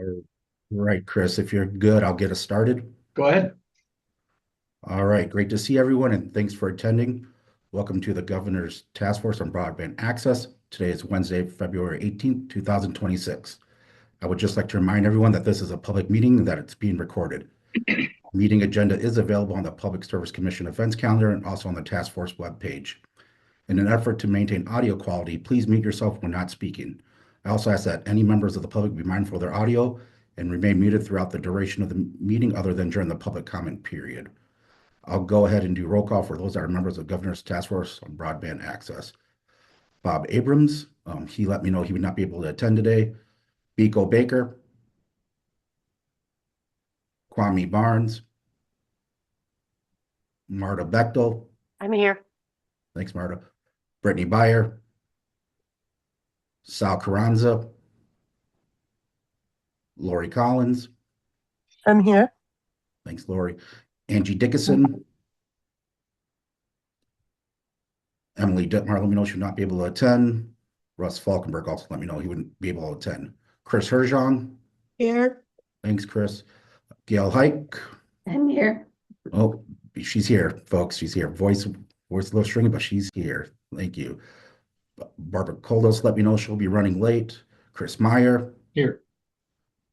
All right, Chris, if you're good, I'll get us started. Go ahead. All right, great to see everyone and thanks for attending. Welcome to the Governor's Task Force on Broadband Access. Today is Wednesday, February 18th, 2026. I would just like to remind everyone that this is a public meeting and that it's being recorded. Meeting agenda is available on the Public Service Commission events calendar and also on the task force webpage. In an effort to maintain audio quality, please mute yourself when not speaking. I also ask that any members of the public be mindful of their audio and remain muted throughout the duration of the meeting other than during the public comment period. I'll go ahead and do roll call for those that are members of the Governor's Task Force on Broadband Access. Bob Abrams, he let me know he would not be able to attend today. Biko Baker, Kwame Barnes, Marta Bechtel, I'm here. thanks Marta, Brittany Byer, Sal Carranza, Lori Collins, I'm here. thanks Lori, Angie Dickinson, Emily Detmar let me know she would not be able to attend. Russ Falkenberg also let me know he wouldn't be able to attend. Chris Herjong, Here. thanks Chris. Gail Hike, I'm here. oh, she's here, folks. She's here. Voice a little stringy, but she's here. Thank you. Barbara Koldos let me know she'll be running late. Chris Meyer, Here.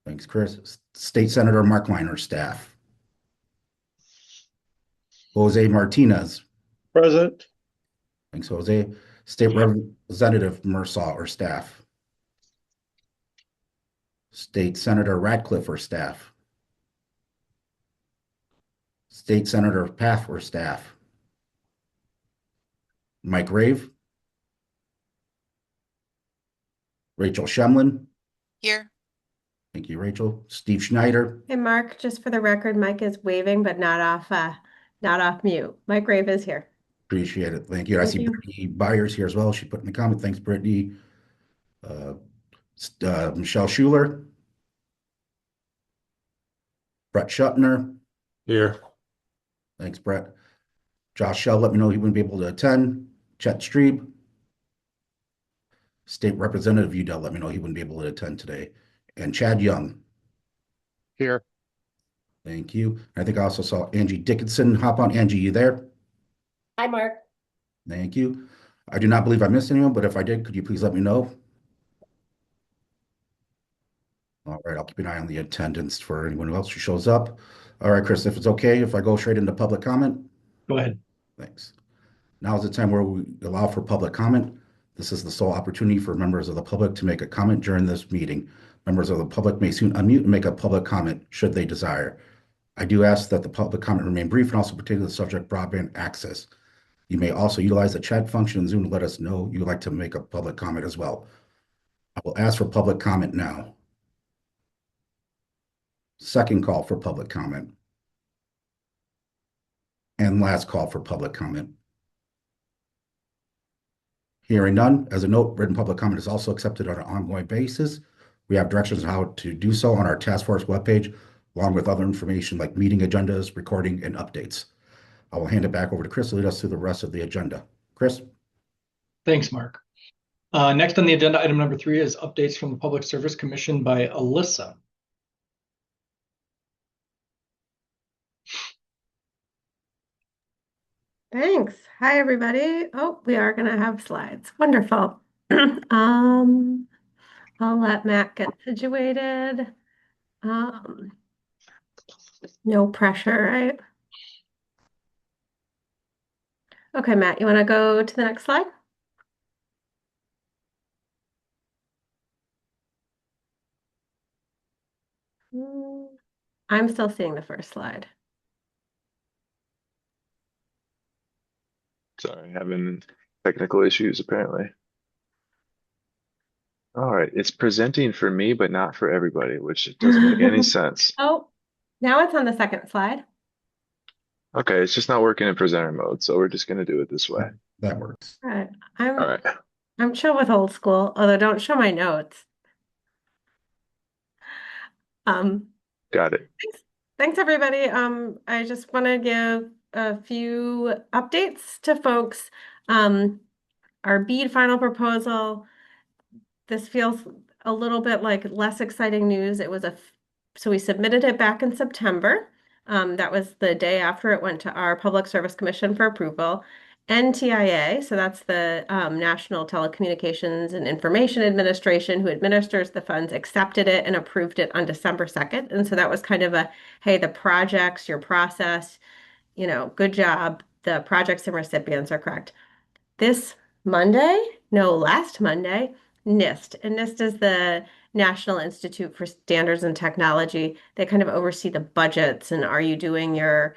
thanks, Chris. State Senator Mark Liner, staff. Jose Martinez, Present. thanks, Jose. State Representative Mursaw or staff. State Senator Ratcliffe or staff. State Senator Path or staff. Mike Rave, Rachel Shemlin, Here. thank you, Rachel. Steve Schneider, Hey, Mark, just for the record, Mike is waving, but not off mute. Mike Grave is here. appreciate it. Thank you. I Thank see you. Brittany Byers here as well. She put in the comment. Thanks, Brittany. Uh, Michelle Schuler, Brett Schuttner, Here. thanks, Brett. Josh Shell let me know he wouldn't be able to attend. Chet Streeb, State Representative Udell let me know he wouldn't be able to attend today. And Chad Young, Here. thank you. I think I also saw Angie Dickinson hop on. Angie, you there? Hi, Mark. Thank you. I do not believe I missed anyone, but if I did, could you please let me know? All right, I'll keep an eye on the attendance for anyone else who shows up. All right, Chris, if it's okay, if I go straight into public comment, Go ahead. thanks. Now is the time where we allow for public comment. This is the sole opportunity for members of the public to make a comment during this meeting. Members of the public may soon unmute and make a public comment should they desire. I do ask that the public comment remain brief and also pertain to the subject broadband access. You may also utilize the chat function in Zoom to let us know you would like to make a public comment as well. I will ask for public comment now. Second call for public comment. And last call for public comment. Hearing none, as a note, written public comment is also accepted on an ongoing basis. We have directions on how to do so on our task force webpage, along with other information like meeting agendas, recording, and updates. I will hand it back over to Chris to lead us through the rest of the agenda. Chris? Thanks, Mark. Next on the agenda, item number 3 is updates from the Public Service Commission by Alyssa. Thanks. Hi, everybody. Oh, we are going to have slides. Wonderful. Um, I'll let Matt get situated. Um, no pressure, right? Okay, Matt, you want to go to the next slide? I'm still seeing the first slide. Sorry, having technical issues apparently. All right, it's presenting for me, but not for everybody, which doesn't make any sense. Oh, now it's on the second slide. Okay, it's just not working in presenter mode, so we're just gonna do it this way. That works. All right. All right, I'm chill with old school, although don't show my notes. Um, got it. thanks everybody. I just want to give a few updates to folks. Our BEAD final proposal, this feels a little bit like less exciting news. So we submitted it back in September. That was the day after it went to our Public Service Commission for approval. NTIA, so that's the National Telecommunications and Information Administration, who administers the funds, accepted it and approved it on December 2nd. And so that was kind of a, hey, the projects, your process, good job. The projects and recipients are correct. This Monday, no, last Monday, NIST. And NIST is the National Institute for Standards and Technology. They kind of oversee the budgets and are you doing your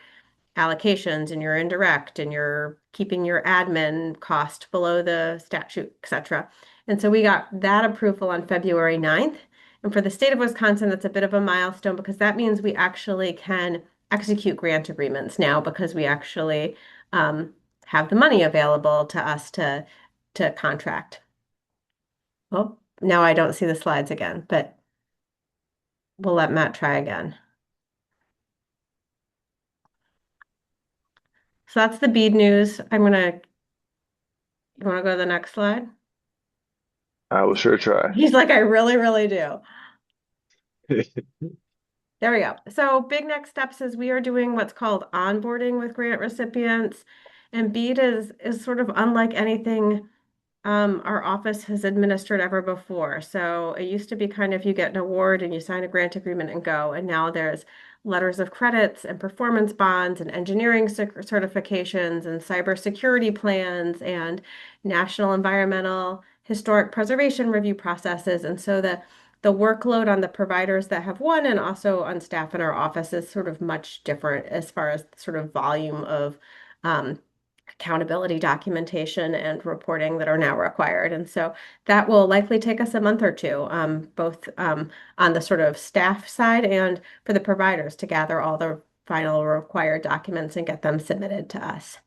allocations and your indirect and you're keeping your admin cost below the statute, et cetera. And so we got that approval on February 9th. And for the state of Wisconsin, that's a bit of a milestone because that means we actually can execute grant agreements now because we actually have the money available to us to contract. Well, now I don't see the slides again, but we'll let Matt try again. So that's the bead news. You want to go to the next slide? I will sure try. He's like, I really, really do. There we go. So big next steps is we are doing what's called onboarding with grant recipients. And BEAD is sort of unlike anything our office has administered ever before. So it used to be kind of you get an award and you sign a grant agreement and go. And now there's letters of credits and performance bonds and engineering certifications and cybersecurity plans and national environmental historic preservation review processes. And so the workload on the providers that have won and also on staff in our office is sort of much different as far as sort of volume of accountability documentation and reporting that are now required. And so that will likely take us a month or two, both on the sort of staff side and for the providers to gather all the final required documents and get them submitted to us.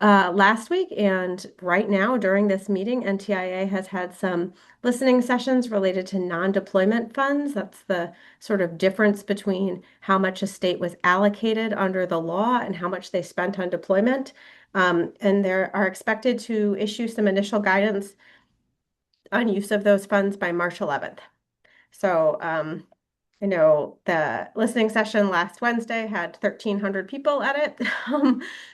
Last week and right now during this meeting, NTIA has had some listening sessions related to non-deployment funds. That's the sort of difference between how much a state was allocated under the law and how much they spent on deployment. And they are expected to issue some initial guidance on use of those funds by March 11th. So I know the listening session last Wednesday had 1,300 people at it.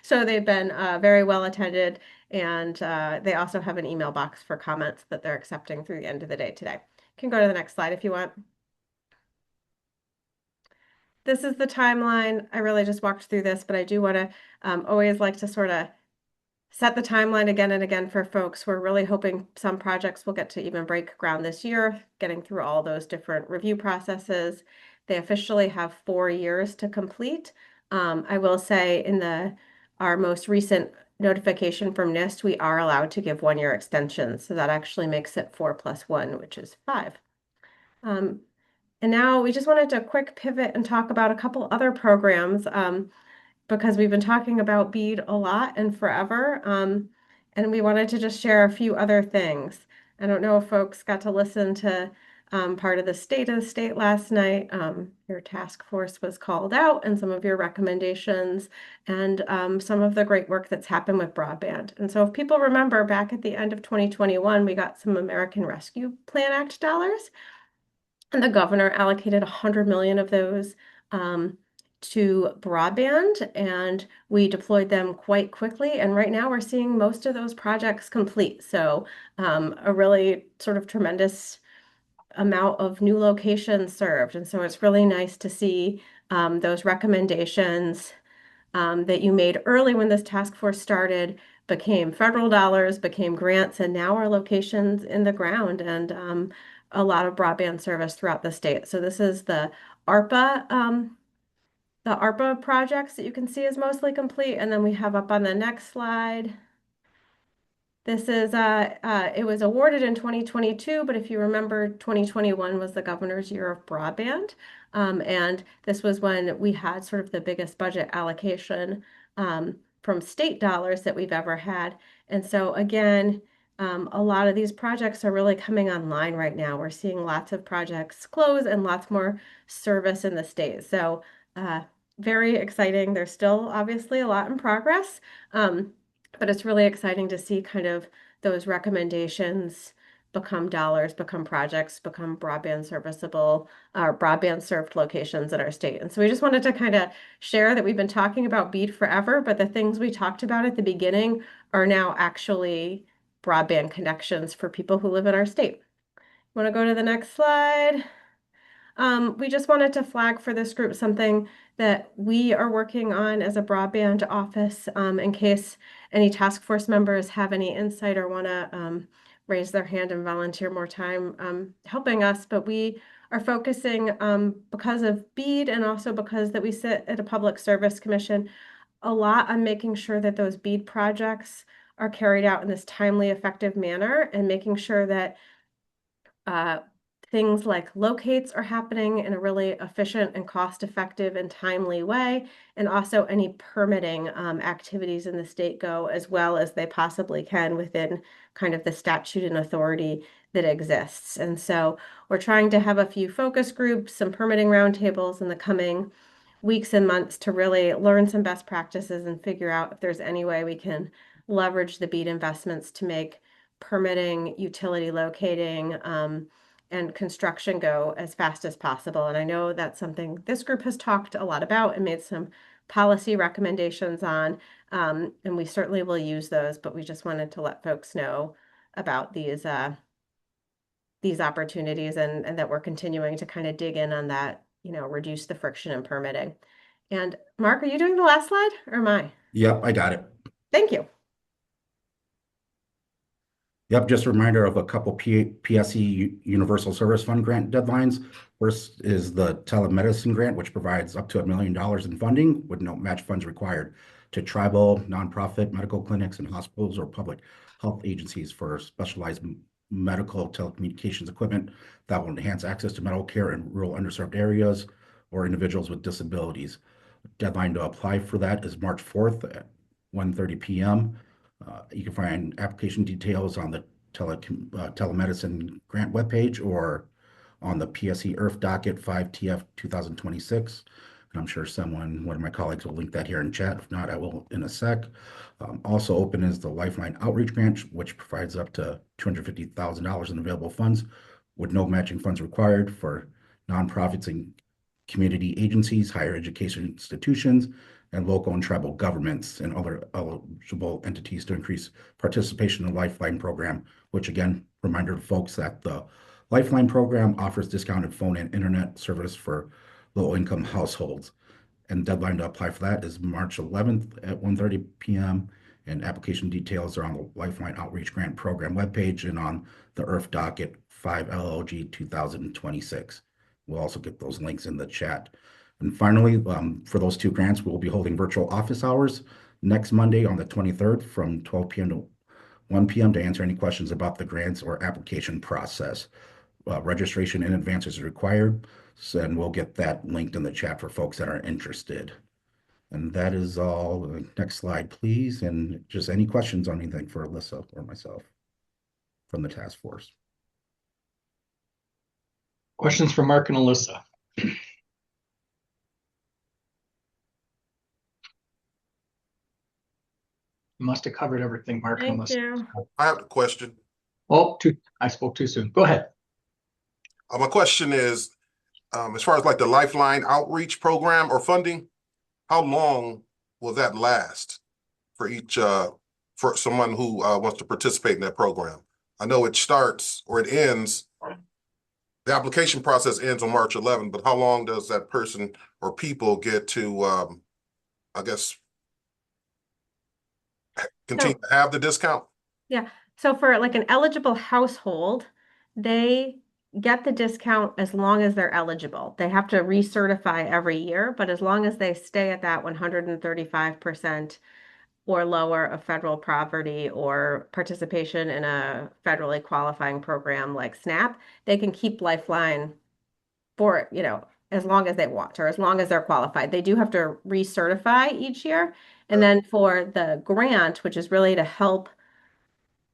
So they've been very well attended. And they also have an email box for comments that they're accepting through the end of the day today. Can go to the next slide if you want. This is the timeline. I really just walked through this, but I do want to always like to sort of set the timeline again and again for folks. We're really hoping some projects will get to even break ground this year, getting through all those different review processes. They officially have 4 years to complete. I will say in our most recent notification from NIST, we are allowed to give 1-year extensions. So that actually makes it 4 + 1, which is 5. And now we just wanted to quick pivot and talk about a couple other programs. Because we've been talking about BEAD a lot and forever. And we wanted to just share a few other things. I don't know if folks got to listen to part of the state last night. Your task force was called out and some of your recommendations and some of the great work that's happened with broadband. And so if people remember back at the end of 2021, we got some American Rescue Plan Act dollars. And the governor allocated 100 million of those to broadband, and we deployed them quite quickly. And right now we're seeing most of those projects complete. So a really sort of tremendous amount of new locations served. And so it's really nice to see those recommendations that you made early when this task force started became federal dollars, became grants, and now are locations in the ground and a lot of broadband service throughout the state. So this is the ARPA projects that you can see is mostly complete. And then we have up on the next slide. This is, it was awarded in 2022, but if you remember, 2021 was the governor's year of broadband. And this was when we had sort of the biggest budget allocation from state dollars that we've ever had. And so again, a lot of these projects are really coming online right now. We're seeing lots of projects close and lots more service in the state. So very exciting. There's still obviously a lot in progress, but it's really exciting to see kind of those recommendations become dollars, become projects, become broadband serviceable, broadband served locations in our state. And so we just wanted to kind of share that we've been talking about BEAD forever, but the things we talked about at the beginning are now actually broadband connections for people who live in our state. Want to go to the next slide? We just wanted to flag for this group something that we are working on as a broadband office, in case any task force members have any insight or want to raise their hand and volunteer more time helping us. But we are focusing, because of BEAD and also because that we sit at a public service commission, a lot on making sure that those BEAD projects are carried out in this timely, effective manner, and making sure that uh, things like locates are happening in a really efficient and cost-effective and timely way, and also any permitting activities in the state go as well as they possibly can within kind of the statute and authority that exists. And so we're trying to have a few focus groups, some permitting roundtables in the coming weeks and months to really learn some best practices and figure out if there's any way we can leverage the BEAD investments to make permitting, utility locating, and construction go as fast as possible. And I know that's something this group has talked a lot about and made some policy recommendations on, and we certainly will use those, but we just wanted to let folks know about these opportunities and that we're continuing to kind of dig in on that, reduce the friction in permitting. And Mark, are you doing the last slide or am I? Yep, I got it. Thank you. Yep, just a reminder of a couple PSE Universal Service Fund grant deadlines. First is the telemedicine grant, which provides up to $1 million in funding with no match funds required to tribal, nonprofit medical clinics and hospitals or public health agencies for specialized medical telecommunications equipment that will enhance access to medical care in rural underserved areas or individuals with disabilities. Deadline to apply for that is March 4th at 1:30 p.m. You can find application details on the telemedicine grant webpage or on the PSE IRF docket 5TF 2026. And I'm sure one of my colleagues will link that here in chat. If not, I will in a sec. Also open is the Lifeline Outreach Grant, which provides up to $250,000 in available funds with no matching funds required for nonprofits and community agencies, higher education institutions, and local and tribal governments and other eligible entities to increase participation in the Lifeline program, which again, reminder to folks that the Lifeline program offers discounted phone and internet service for low-income households. And deadline to apply for that is March 11th at 1:30 p.m. And application details are on the Lifeline Outreach Grant Program webpage and on the IRF docket 5 LLG 2026. We'll also get those links in the chat. And finally, for those two grants, we'll be holding virtual office hours next Monday on the 23rd from 12 p.m. to 1 p.m. to answer any questions about the grants or application process. Registration in advance is required, and we'll get that linked in the chat for folks that are interested. And that is all. Next slide, please. And just any questions on anything for Alyssa or myself from the task force. Questions for Mark and Alyssa? You must have covered everything, Mark and Thank Alyssa. you. I have a question. Oh, I spoke too soon. Go ahead. My question is, as far as like the Lifeline outreach program or funding, how long will that last for each for someone who wants to participate in that program? I know it starts or it ends. The application process ends on March 11th, but how long does that person or people get to, I guess, continue to have the discount? Yeah. So for like an eligible household, they get the discount as long as they're eligible. They have to recertify every year, but as long as they stay at that 135% or lower of federal poverty or participation in a federally qualifying program like SNAP, they can keep Lifeline for, as long as they want or as long as they're qualified. They do have to recertify each year. And then for the grant, which is really to help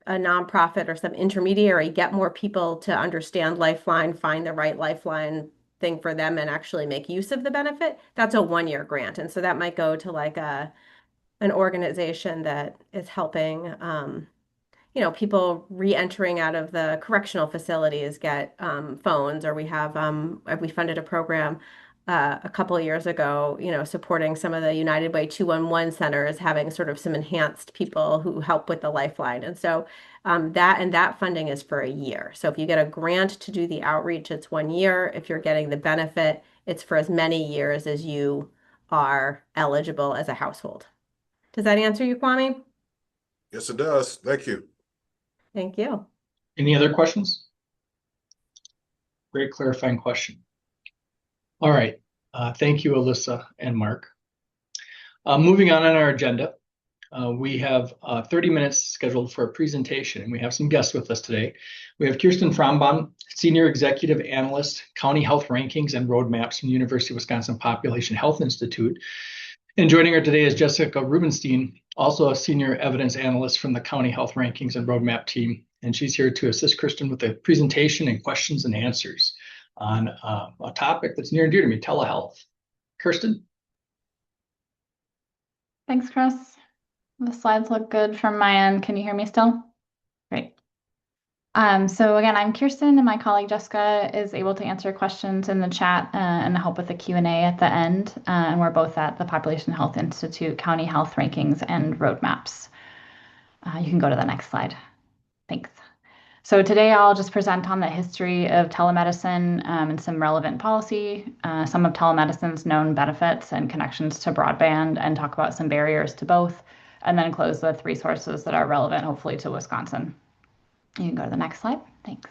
a nonprofit or some intermediary get more people to understand Lifeline, find the right Lifeline thing for them and actually make use of the benefit, that's a 1-year grant. And so that might go to like an organization that is helping people re-entering out of the correctional facilities get phones, or we funded a program a couple of years ago, supporting some of the United Way 211 centers, having sort of some enhanced people who help with the lifeline. And so that funding is for a year. So if you get a grant to do the outreach, it's 1 year. If you're getting the benefit, it's for as many years as you are eligible as a household. Does that answer you, Kwame? Yes, it does. Thank you. Thank you. Any other questions? Great clarifying question. All right. Thank you, Alyssa and Mark. Moving on our agenda, we have 30 minutes scheduled for a presentation, and we have some guests with us today. We have Kirsten Frombom, Senior Executive Analyst, County Health Rankings and Roadmaps from the University of Wisconsin Population Health Institute. And joining her today is Jessica Rubenstein, also a Senior Evidence Analyst from the County Health Rankings and Roadmap team. And she's here to assist Kirsten with the presentation and questions and answers on a topic that's near and dear to me, telehealth. Kirsten? Thanks, Chris. The slides look good from my end. Can you hear me still? Great. So again, I'm Kirsten, and my colleague Jessica is able to answer questions in the chat and help with the Q&A at the end. And we're both at the Population Health Institute, County Health Rankings and Roadmaps. You can go to the next slide. Thanks. So today I'll just present on the history of telemedicine and some relevant policy, some of telemedicine's known benefits and connections to broadband, and talk about some barriers to both, and then close with resources that are relevant, hopefully, to Wisconsin. You can go to the next slide. Thanks.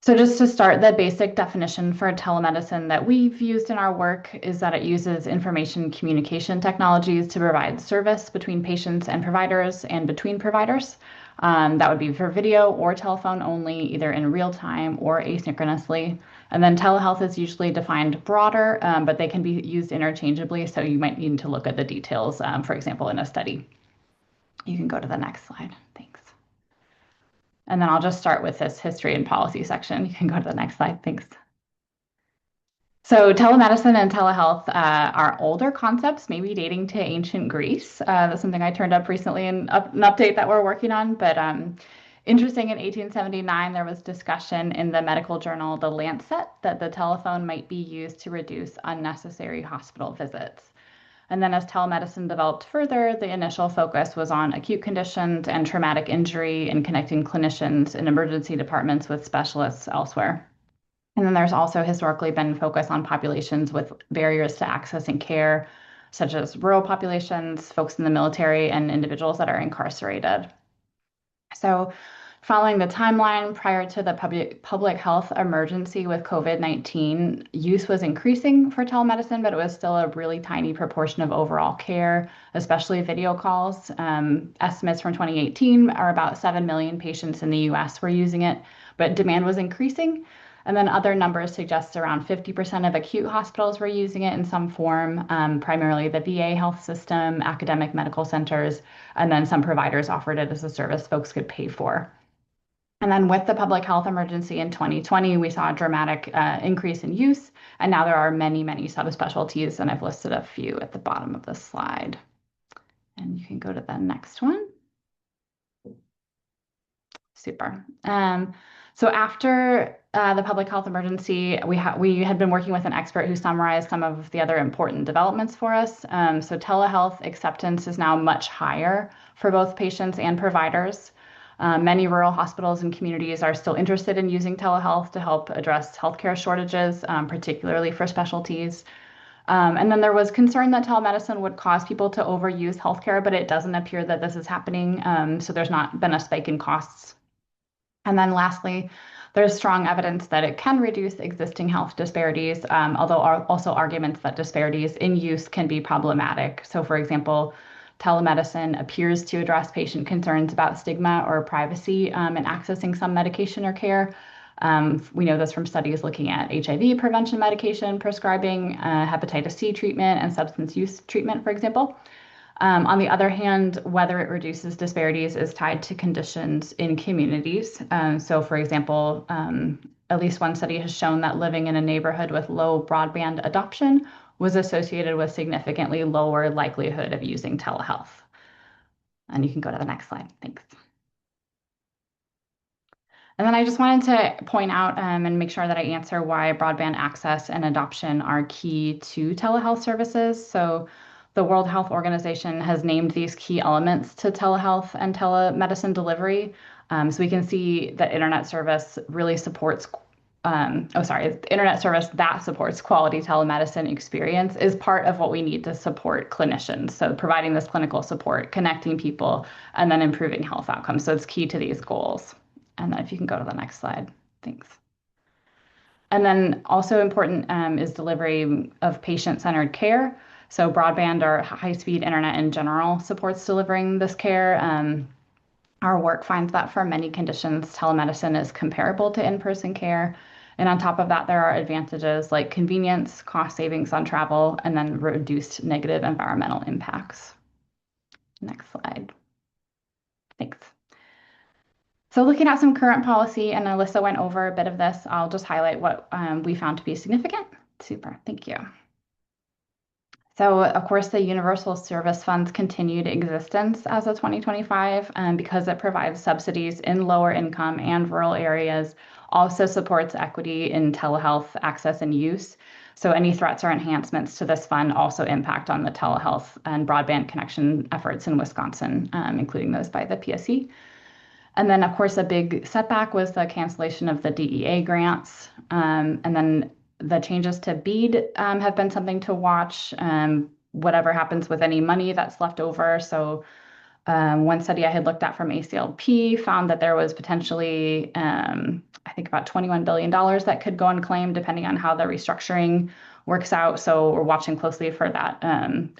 So just to start, the basic definition for telemedicine that we've used in our work is that it uses information communication technologies to provide service between patients and providers and between providers. That would be for video or telephone only, either in real time or asynchronously. And then telehealth is usually defined broader, but they can be used interchangeably. So you might need to look at the details, for example, in a study. You can go to the next slide. Thanks. And then I'll just start with this history and policy section. You can go to the next slide. Thanks. So telemedicine and telehealth are older concepts, maybe dating to ancient Greece. That's something I turned up recently in an update that we're working on. But interesting, in 1879, there was discussion in the medical journal, The Lancet, that the telephone might be used to reduce unnecessary hospital visits. And then as telemedicine developed further, the initial focus was on acute conditions and traumatic injury and connecting clinicians in emergency departments with specialists elsewhere. And then there's also historically been focus on populations with barriers to accessing care, such as rural populations, folks in the military, and individuals that are incarcerated. So following the timeline prior to the public health emergency with COVID-19, use was increasing for telemedicine, but it was still a really tiny proportion of overall care, especially video calls. Estimates from 2018 are about 7 million patients in the US were using it, but demand was increasing. And then other numbers suggest around 50% of acute hospitals were using it in some form, primarily the VA health system, academic medical centers, and then some providers offered it as a service folks could pay for. And then with the public health emergency in 2020, we saw a dramatic increase in use. And now there are many, many subspecialties, and I've listed a few at the bottom of the slide. And you can go to the next one. Super. So after the public health emergency, we had been working with an expert who summarized some of the other important developments for us. So telehealth acceptance is now much higher for both patients and providers. Many rural hospitals and communities are still interested in using telehealth to help address healthcare shortages, particularly for specialties. And then there was concern that telemedicine would cause people to overuse healthcare, but it doesn't appear that this is happening. So there's not been a spike in costs. And then lastly, there's strong evidence that it can reduce existing health disparities, although also arguments that disparities in use can be problematic. So for example, telemedicine appears to address patient concerns about stigma or privacy in accessing some medication or care. We know this from studies looking at HIV prevention medication prescribing, hepatitis C treatment, and substance use treatment, for example. On the other hand, whether it reduces disparities is tied to conditions in communities. So for example, at least one study has shown that living in a neighborhood with low broadband adoption was associated with significantly lower likelihood of using telehealth. And you can go to the next slide. Thanks. And then I just wanted to point out and make sure that I answer why broadband access and adoption are key to telehealth services. So the World Health Organization has named these key elements to telehealth and telemedicine delivery. So we can see that internet service really supports internet service that supports quality telemedicine experience is part of what we need to support clinicians. So providing this clinical support, connecting people, and then improving health outcomes. So it's key to these goals. And then if you can go to the next slide, thanks. And then also important is delivery of patient-centered care. So broadband or high-speed internet in general supports delivering this care. Our work finds that for many conditions, telemedicine is comparable to in-person care. And on top of that, there are advantages like convenience, cost savings on travel, and then reduced negative environmental impacts. Next slide. Thanks. So looking at some current policy, and Alyssa went over a bit of this, I'll just highlight what we found to be significant. Super, thank you. So, of course, the Universal Service Fund's continued existence as of 2025 because it provides subsidies in lower income and rural areas, also supports equity in telehealth access and use. So any threats or enhancements to this fund also impact on the telehealth and broadband connection efforts in Wisconsin, including those by the PSC. And then, of course, a big setback was the cancellation of the DEA grants. And then the changes to BEAD have been something to watch. Whatever happens with any money that's left over. So one study I had looked at from ACLP found that there was potentially, I think about $21 billion that could go unclaimed depending on how the restructuring works out. So we're watching closely for that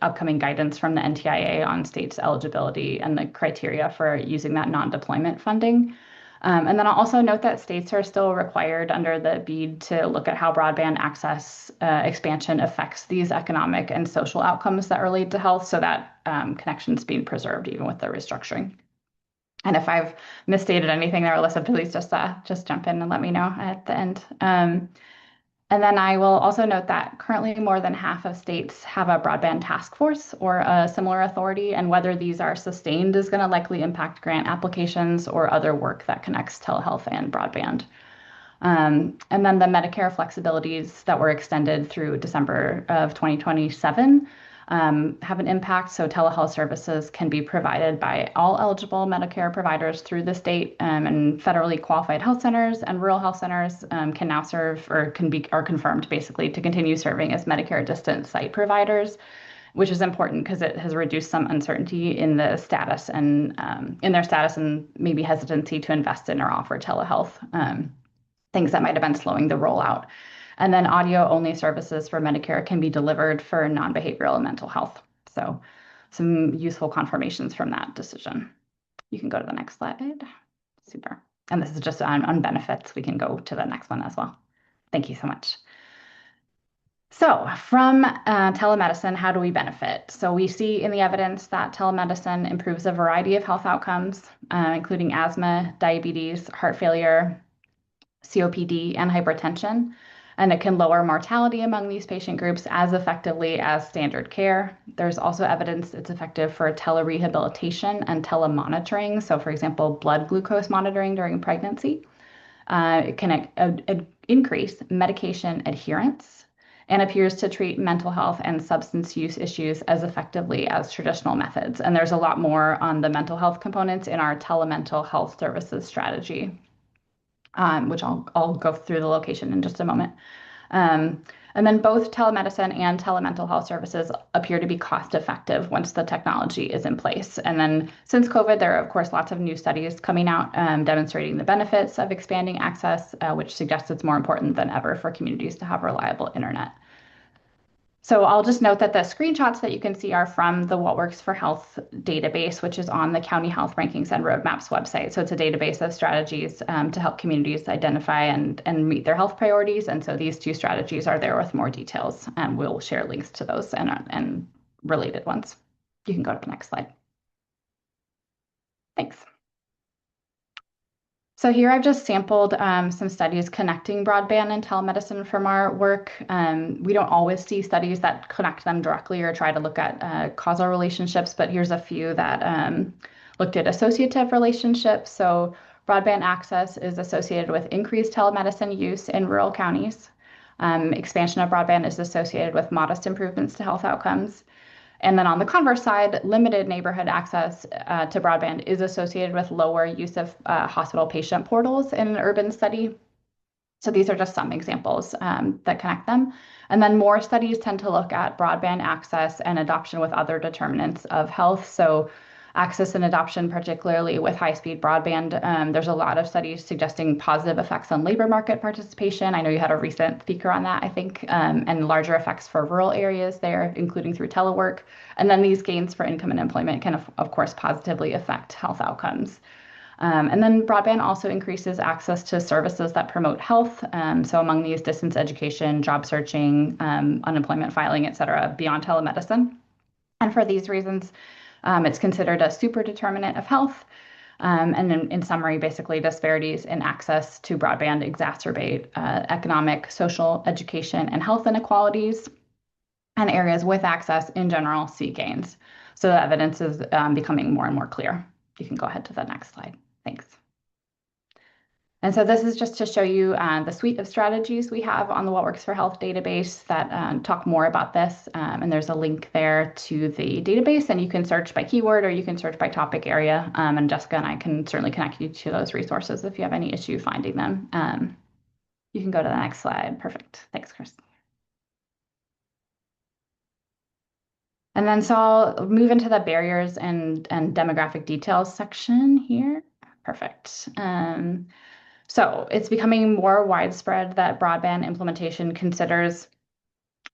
upcoming guidance from the NTIA on states' eligibility and the criteria for using that non-deployment funding. And then I'll also note that states are still required under the BEAD to look at how broadband access expansion affects these economic and social outcomes that relate to health, so that connection's being preserved even with the restructuring. And if I've misstated anything there, Alyssa, please just jump in and let me know at the end. And then I will also note that currently more than half of states have a broadband task force or a similar authority, and whether these are sustained is going to likely impact grant applications or other work that connects telehealth and broadband. And then the Medicare flexibilities that were extended through December of 2027 have an impact. So telehealth services can be provided by all eligible Medicare providers through the state, and federally qualified health centers and rural health centers can now serve or are confirmed basically to continue serving as Medicare distance site providers, which is important because it has reduced some uncertainty in the status and in their status and maybe hesitancy to invest in or offer telehealth, things that might have been slowing the rollout. And then audio-only services for Medicare can be delivered for non-behavioral and mental health. So some useful confirmations from that decision. You can go to the next slide. Super. And this is just on benefits. We can go to the next one as well. Thank you so much. So from telemedicine, how do we benefit? So we see in the evidence that telemedicine improves a variety of health outcomes, including asthma, diabetes, heart failure, COPD, and hypertension. And it can lower mortality among these patient groups as effectively as standard care. There's also evidence it's effective for telerehabilitation and telemonitoring. So for example, blood glucose monitoring during pregnancy. It can increase medication adherence and appears to treat mental health and substance use issues as effectively as traditional methods. And there's a lot more on the mental health components in our telemental health services strategy, which I'll go through the location in just a moment. And then both telemedicine and telemental health services appear to be cost effective once the technology is in place. And then since COVID, there are, of course, lots of new studies coming out demonstrating the benefits of expanding access, which suggests it's more important than ever for communities to have reliable internet. So I'll just note that the screenshots that you can see are from the What Works for Health database, which is on the County Health Rankings and Roadmaps website. So it's a database of strategies to help communities identify and meet their health priorities. And so these two strategies are there with more details, and we'll share links to those and related ones. You can go to the next slide. Thanks. So here I've just sampled some studies connecting broadband and telemedicine from our work. We don't always see studies that connect them directly or try to look at causal relationships, but here's a few that looked at associative relationships. So broadband access is associated with increased telemedicine use in rural counties. Expansion of broadband is associated with modest improvements to health outcomes. And then on the converse side, limited neighborhood access to broadband is associated with lower use of hospital patient portals in an urban study. So these are just some examples that connect them. And then more studies tend to look at broadband access and adoption with other determinants of health. So access and adoption, particularly with high-speed broadband, there's a lot of studies suggesting positive effects on labor market participation. I know you had a recent speaker on that, I think, and larger effects for rural areas there, including through telework. And then these gains for income and employment can, of course, positively affect health outcomes. And then broadband also increases access to services that promote health. So among these, distance education, job searching, unemployment filing, et cetera, beyond telemedicine. And for these reasons, it's considered a super determinant of health. And in summary, basically, disparities in access to broadband exacerbate economic, social, education, and health inequalities. And areas with access in general see gains. So the evidence is becoming more and more clear. You can go ahead to the next slide. Thanks. And so this is just to show you the suite of strategies we have on the What Works for Health database that talk more about this. And there's a link there to the database, and you can search by keyword or you can search by topic area. And Jessica and I can certainly connect you to those resources if you have any issue finding them. You can go to the next slide. Perfect. Thanks, Chris. And then so I'll move into the barriers and demographic details section here. Perfect. So it's becoming more widespread that broadband implementation considers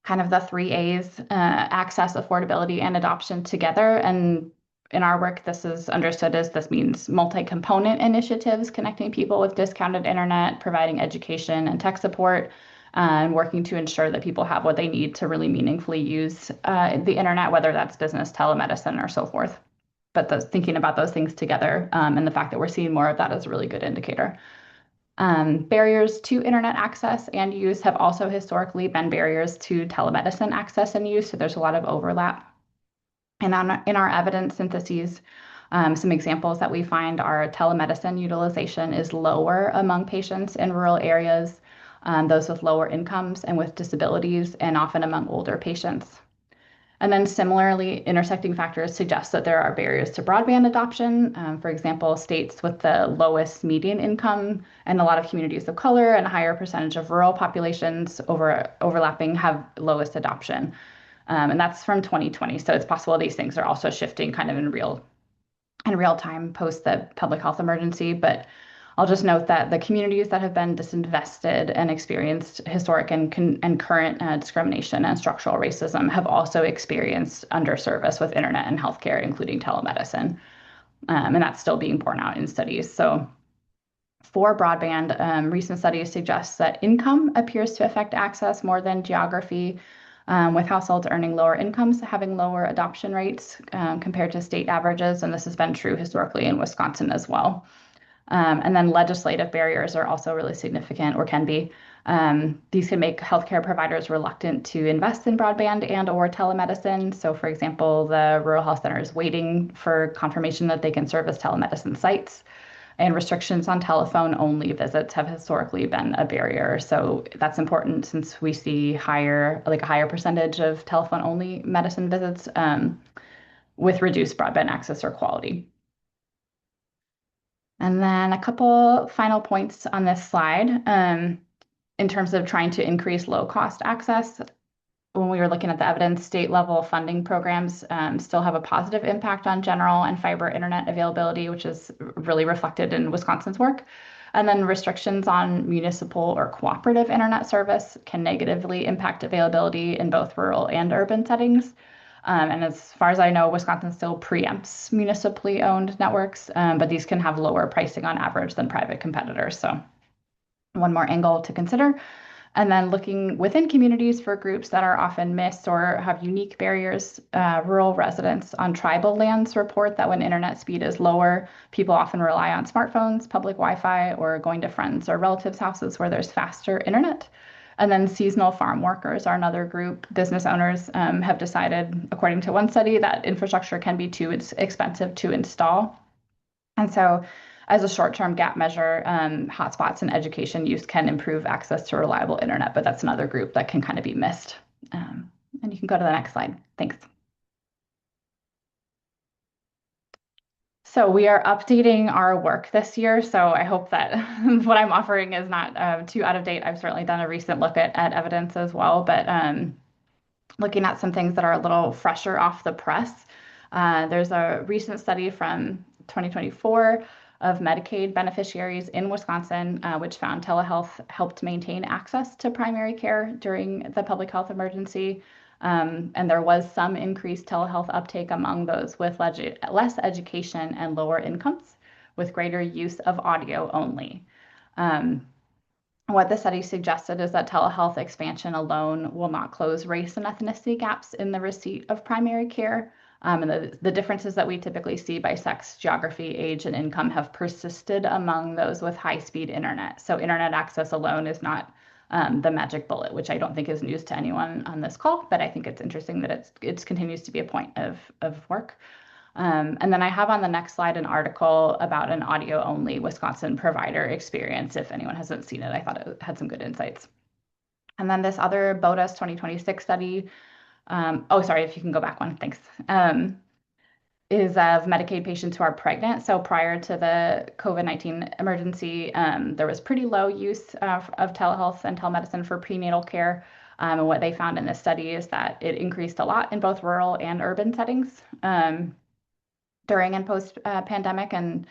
kind of the three A's, access, affordability, and adoption together. And in our work, this is understood as this means multi-component initiatives connecting people with discounted internet, providing education and tech support, and working to ensure that people have what they need to really meaningfully use the internet, whether that's business, telemedicine, or so forth. But thinking about those things together and the fact that we're seeing more of that is a really good indicator. Barriers to internet access and use have also historically been barriers to telemedicine access and use, so there's a lot of overlap. And in our evidence syntheses, some examples that we find are telemedicine utilization is lower among patients in rural areas, those with lower incomes and with disabilities, and often among older patients. And then similarly, intersecting factors suggest that there are barriers to broadband adoption. For example, states with the lowest median income and a lot of communities of color and a higher percentage of rural populations overlapping have lowest adoption. And that's from 2020. So it's possible these things are also shifting kind of in real time post the public health emergency. But I'll just note that the communities that have been disinvested and experienced historic and current discrimination and structural racism have also experienced underservice with internet and healthcare, including telemedicine. And that's still being borne out in studies. So for broadband, recent studies suggest that income appears to affect access more than geography, with households earning lower incomes having lower adoption rates compared to state averages. And this has been true historically in Wisconsin as well. And then legislative barriers are also really significant, or can be. These can make healthcare providers reluctant to invest in broadband and/or telemedicine. So, for example, the rural health center is waiting for confirmation that they can serve as telemedicine sites. And restrictions on telephone-only visits have historically been a barrier. So that's important since we see a higher percentage of telephone-only medicine visits with reduced broadband access or quality. And then a couple final points on this slide. In terms of trying to increase low-cost access, when we were looking at the evidence, state-level funding programs still have a positive impact on general and fiber internet availability, which is really reflected in Wisconsin's work. And then restrictions on municipal or cooperative internet service can negatively impact availability in both rural and urban settings. And as far as I know, Wisconsin still preempts municipally owned networks, but these can have lower pricing on average than private competitors. So one more angle to consider. And then looking within communities for groups that are often missed or have unique barriers, rural residents on tribal lands report that when internet speed is lower, people often rely on smartphones, public Wi-Fi, or going to friends or relatives' houses where there's faster internet. And then seasonal farm workers are another group. Business owners have decided, according to one study, that infrastructure can be too expensive to install. And so, as a short-term gap measure, hotspots and education use can improve access to reliable internet, but that's another group that can kind of be missed. And you can go to the next slide. Thanks. So we are updating our work this year. So I hope that what I'm offering is not too out of date. I've certainly done a recent look at evidence as well, but looking at some things that are a little fresher off the press. There's a recent study from 2024 of Medicaid beneficiaries in Wisconsin, which found telehealth helped maintain access to primary care during the public health emergency. And there was some increased telehealth uptake among those with less education and lower incomes, with greater use of audio only. What the study suggested is that telehealth expansion alone will not close race and ethnicity gaps in the receipt of primary care. And the differences that we typically see by sex, geography, age, and income have persisted among those with high-speed internet. So internet access alone is not the magic bullet, which I don't think is news to anyone on this call, but I think it's interesting that it continues to be a point of work. And then I have on the next slide an article about an audio-only Wisconsin provider experience. If anyone hasn't seen it, I thought it had some good insights. And then this other BOTUS 2026 study, oh, sorry, if you can go back one, thanks, is of Medicaid patients who are pregnant. So prior to the COVID-19 emergency, there was pretty low use of telehealth and telemedicine for prenatal care. And what they found in this study is that it increased a lot in both rural and urban settings. During and post pandemic, and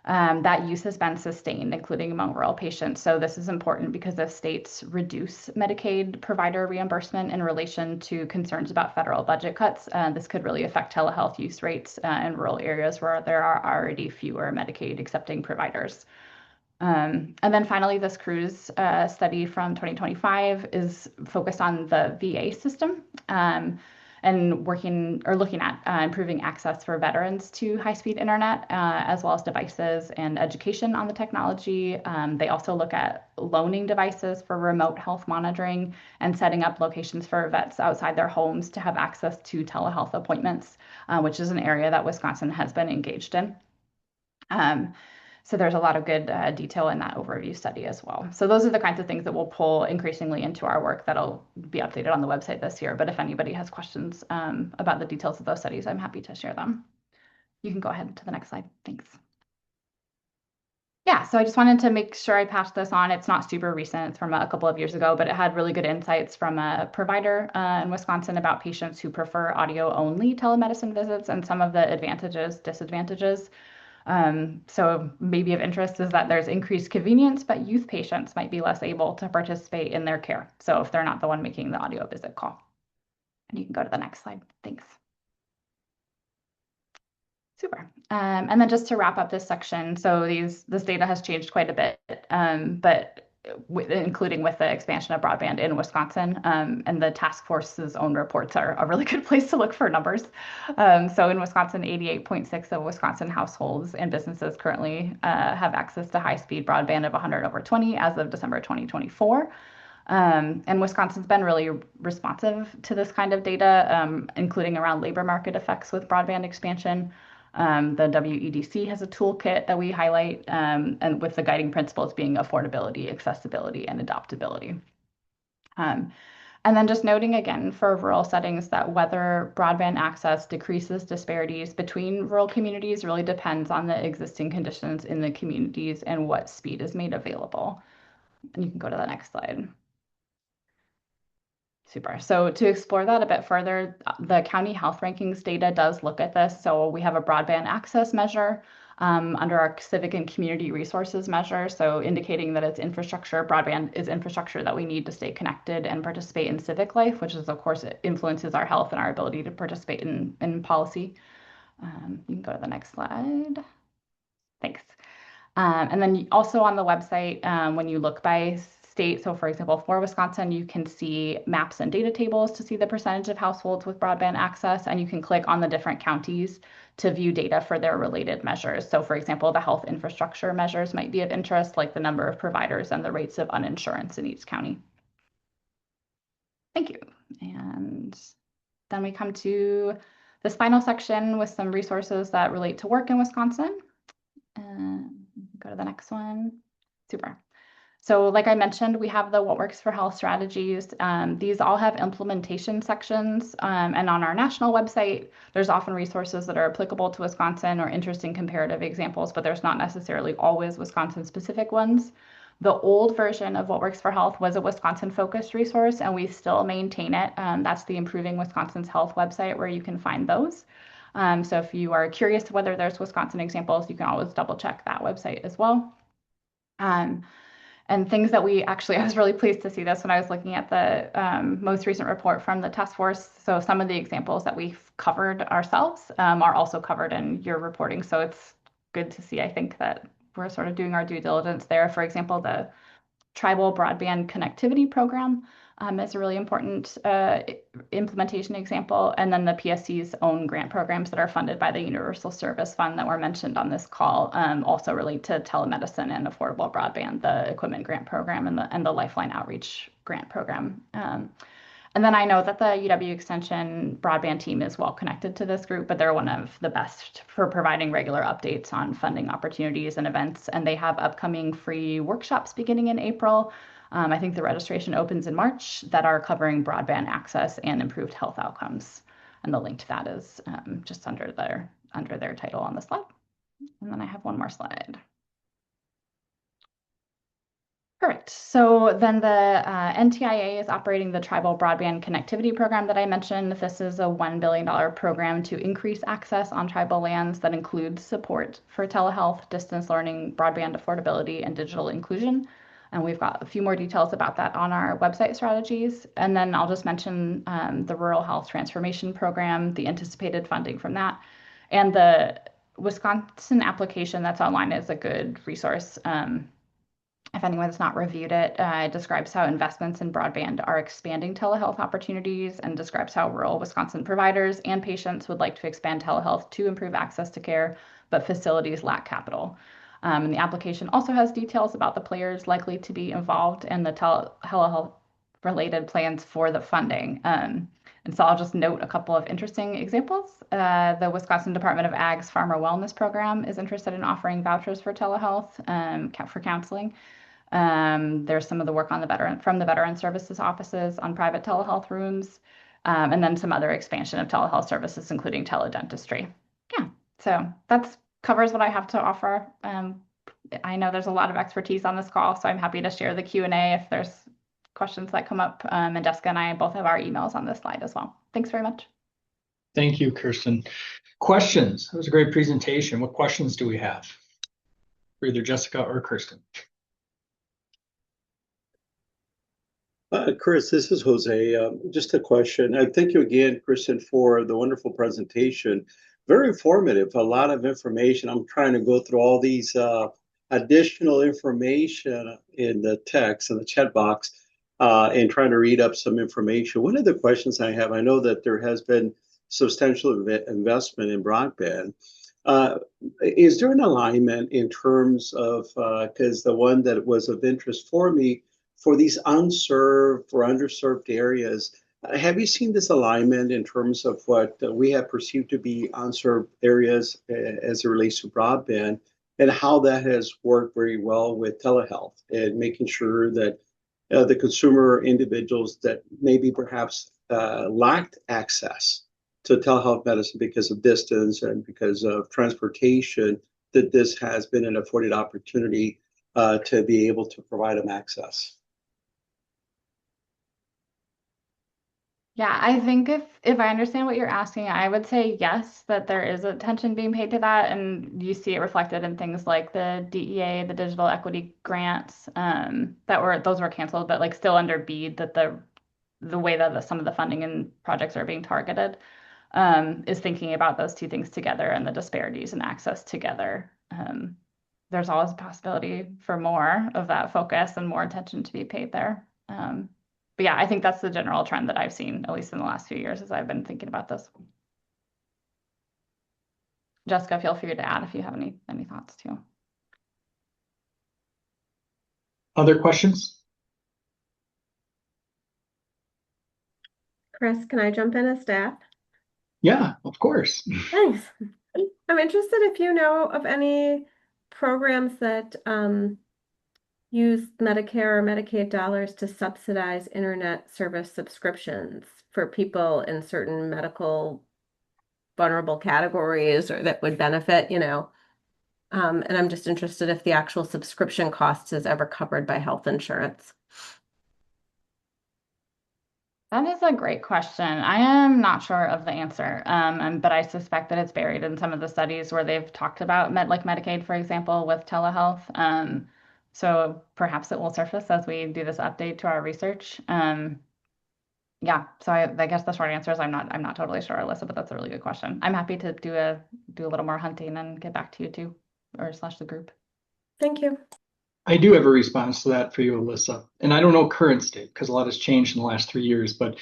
that use has been sustained, including among rural patients. So this is important because if states reduce Medicaid provider reimbursement in relation to concerns about federal budget cuts, this could really affect telehealth use rates in rural areas where there are already fewer Medicaid accepting providers. And then finally, this cruise study from 2025 is focused on the VA system. And looking at improving access for veterans to high-speed internet, as well as devices and education on the technology. They also look at loaning devices for remote health monitoring and setting up locations for vets outside their homes to have access to telehealth appointments, which is an area that Wisconsin has been engaged in. So there's a lot of good detail in that overview study as well. So those are the kinds of things that we'll pull increasingly into our work that'll be updated on the website this year. But if anybody has questions about the details of those studies, I'm happy to share them. You can go ahead to the next slide. Thanks. Yeah, so I just wanted to make sure I passed this on. It's not super recent. It's from a couple of years ago, but it had really good insights from a provider in Wisconsin about patients who prefer audio-only telemedicine visits and some of the advantages, disadvantages. So maybe of interest is that there's increased convenience, but youth patients might be less able to participate in their care. So if they're not the one making the audio visit call. And you can go to the next slide. Thanks. Super. And then just to wrap up this section, so this data has changed quite a bit, but including with the expansion of broadband in Wisconsin, and the task force's own reports are a really good place to look for numbers. So in Wisconsin, 88.6 of Wisconsin households and businesses currently have access to high-speed broadband of 100/20 as of December 2024. And Wisconsin's been really responsive to this kind of data, including around labor market effects with broadband expansion. The WEDC has a toolkit that we highlight, and with the guiding principles being affordability, accessibility, and adoptability. And then just noting again for rural settings that whether broadband access decreases disparities between rural communities really depends on the existing conditions in the communities and what speed is made available. And you can go to the next slide. Super. So to explore that a bit further, the county health rankings data does look at this. So we have a broadband access measure under our civic and community resources measure. So indicating that it's infrastructure, broadband is infrastructure that we need to stay connected and participate in civic life, which is, of course, it influences our health and our ability to participate in policy. You can go to the next slide. Thanks. And then also on the website, when you look by state. So for example, for Wisconsin, you can see maps and data tables to see the percentage of households with broadband access, and you can click on the different counties to view data for their related measures. So for example, the health infrastructure measures might be of interest, like the number of providers and the rates of uninsurance in each county. Thank you. And then we come to this final section with some resources that relate to work in Wisconsin. Go to the next one. Super. So like I mentioned, we have the What Works for Health strategies. These all have implementation sections. And on our national website, there's often resources that are applicable to Wisconsin or interesting comparative examples, but there's not necessarily always Wisconsin-specific ones. The old version of What Works for Health was a Wisconsin-focused resource, and we still maintain it. That's the Improving Wisconsin's Health website where you can find those. So if you are curious whether there's Wisconsin examples, you can always double check that website as well. And things that I was really pleased to see this when I was looking at the most recent report from the task force. So some of the examples that we've covered ourselves are also covered in your reporting. So it's good to see, I think, that we're sort of doing our due diligence there. For example, the Tribal Broadband Connectivity Program is a really important implementation example. And then the PSC's own grant programs that are funded by the Universal Service Fund that were mentioned on this call also relate to telemedicine and affordable broadband, the equipment grant program and the Lifeline Outreach grant program. And then I know that the UW Extension broadband team is well connected to this group, but they're one of the best for providing regular updates on funding opportunities and events. And they have upcoming free workshops beginning in April. I think the registration opens in March that are covering broadband access and improved health outcomes. And the link to that is just under their title on the slide. And then I have one more slide. Correct. So then the NTIA is operating the Tribal Broadband Connectivity Program that I mentioned. This is a $1 billion program to increase access on tribal lands that includes support for telehealth, distance learning, broadband affordability, and digital inclusion. And we've got a few more details about that on our website strategies. And then I'll just mention the Rural Health Transformation Program, the anticipated funding from that, and the Wisconsin application that's online is a good resource. If anyone's not reviewed it, it describes how investments in broadband are expanding telehealth opportunities and describes how rural Wisconsin providers and patients would like to expand telehealth to improve access to care, but facilities lack capital. And the application also has details about the players likely to be involved and the telehealth related plans for the funding. And so I'll just note a couple of interesting examples. The Wisconsin Department of Ag's Farmer Wellness Program is interested in offering vouchers for telehealth for counseling. There's some of the work on from the Veteran Services offices on private telehealth rooms, and then some other expansion of telehealth services, including teledentistry. Yeah, so that covers what I have to offer. I know there's a lot of expertise on this call, so I'm happy to share the Q&A if there's questions that come up. And Jessica and I both have our emails on this slide as well. Thanks very much. Thank you, Kirsten. Questions? That was a great presentation. What questions do we have for either Jessica or Kirsten? Chris, this is Jose. Just a question. Thank you again, Kristen, for the wonderful presentation. Very informative, a lot of information. I'm trying to go through all these additional information in the text, in the chat box, and trying to read up some information. One of the questions I have, I know that there has been substantial investment in broadband. Is there an alignment in terms of, because the one that was of interest for me, for these unserved or underserved areas, have you seen this alignment in terms of what we have perceived to be unserved areas as it relates to broadband, and how that has worked very well with telehealth and making sure that the consumer individuals that maybe perhaps lacked access to telehealth medicine because of distance and because of transportation, that this has been an afforded opportunity to be able to provide them access? Yeah, I think if I understand what you're asking, I would say yes, that there is attention being paid to that, and you see it reflected in things like the DEA, the digital equity grants, those were canceled, but like still under BEAD, that the way that some of the funding and projects are being targeted is thinking about those two things together and the disparities in access together. there's always a possibility for more of that focus and more attention to be paid there. But yeah, I think that's the general trend that I've seen, at least in the last few years as I've been thinking about this. Jessica, feel free to add if you have any thoughts too. Other questions? Chris, can I jump in as staff? Yeah, of course. Thanks. I'm interested if you know of any programs that use Medicare or Medicaid dollars to subsidize internet service subscriptions for people in certain medical vulnerable categories or that would benefit, and I'm just interested if the actual subscription cost is ever covered by health insurance. That is a great question. I am not sure of the answer, but I suspect that it's buried in some of the studies where they've talked about Medicaid, for example, with telehealth. So perhaps it will surface as we do this update to our research. Yeah, so I guess the short answer is I'm not totally sure, Alyssa, but that's a really good question. I'm happy to do a little more hunting and get back to you too, or / the group. Thank you. I do have a response to that for you, Alyssa. And I don't know current state because a lot has changed in the last 3 years, but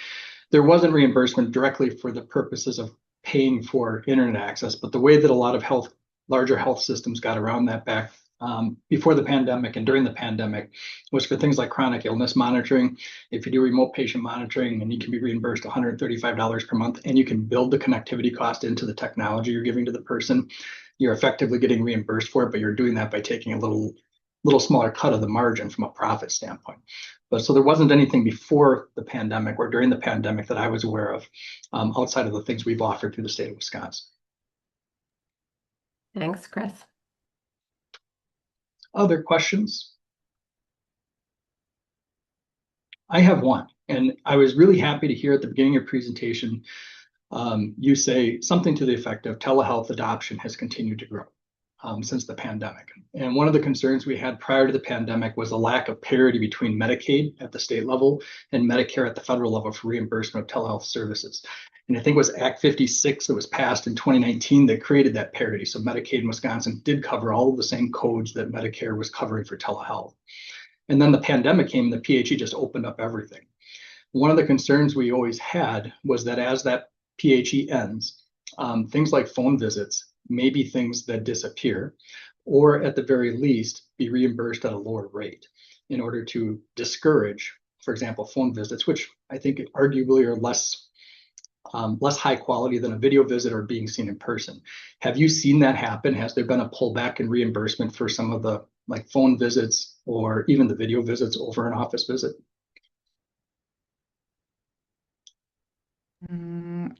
there wasn't reimbursement directly for the purposes of paying for internet access. But the way that a lot of larger health systems got around that back before the pandemic and during the pandemic was for things like chronic illness monitoring. If you do remote patient monitoring, and you can be reimbursed $135 per month, and you can build the connectivity cost into the technology you're giving to the person, you're effectively getting reimbursed for it, but you're doing that by taking a little smaller cut of the margin from a profit standpoint. But so there wasn't anything before the pandemic or during the pandemic that I was aware of outside of the things we've offered through the state of Wisconsin. Thanks, Chris. Other questions? I have one, and I was really happy to hear at the beginning of your presentation you say something to the effect of telehealth adoption has continued to grow since the pandemic. And one of the concerns we had prior to the pandemic was a lack of parity between Medicaid at the state level and Medicare at the federal level for reimbursement of telehealth services. And I think it was Act 56 that was passed in 2019 that created that parity. So Medicaid in Wisconsin did cover all of the same codes that Medicare was covering for telehealth. And then the pandemic came and the PHE just opened up everything. One of the concerns we always had was that as that PHE ends, things like phone visits may be things that disappear, or at the very least, be reimbursed at a lower rate in order to discourage, for example, phone visits, which I think arguably are less high quality than a video visit or being seen in person. Have you seen that happen? Has there been a pullback in reimbursement for some of the phone visits or even the video visits over an office visit?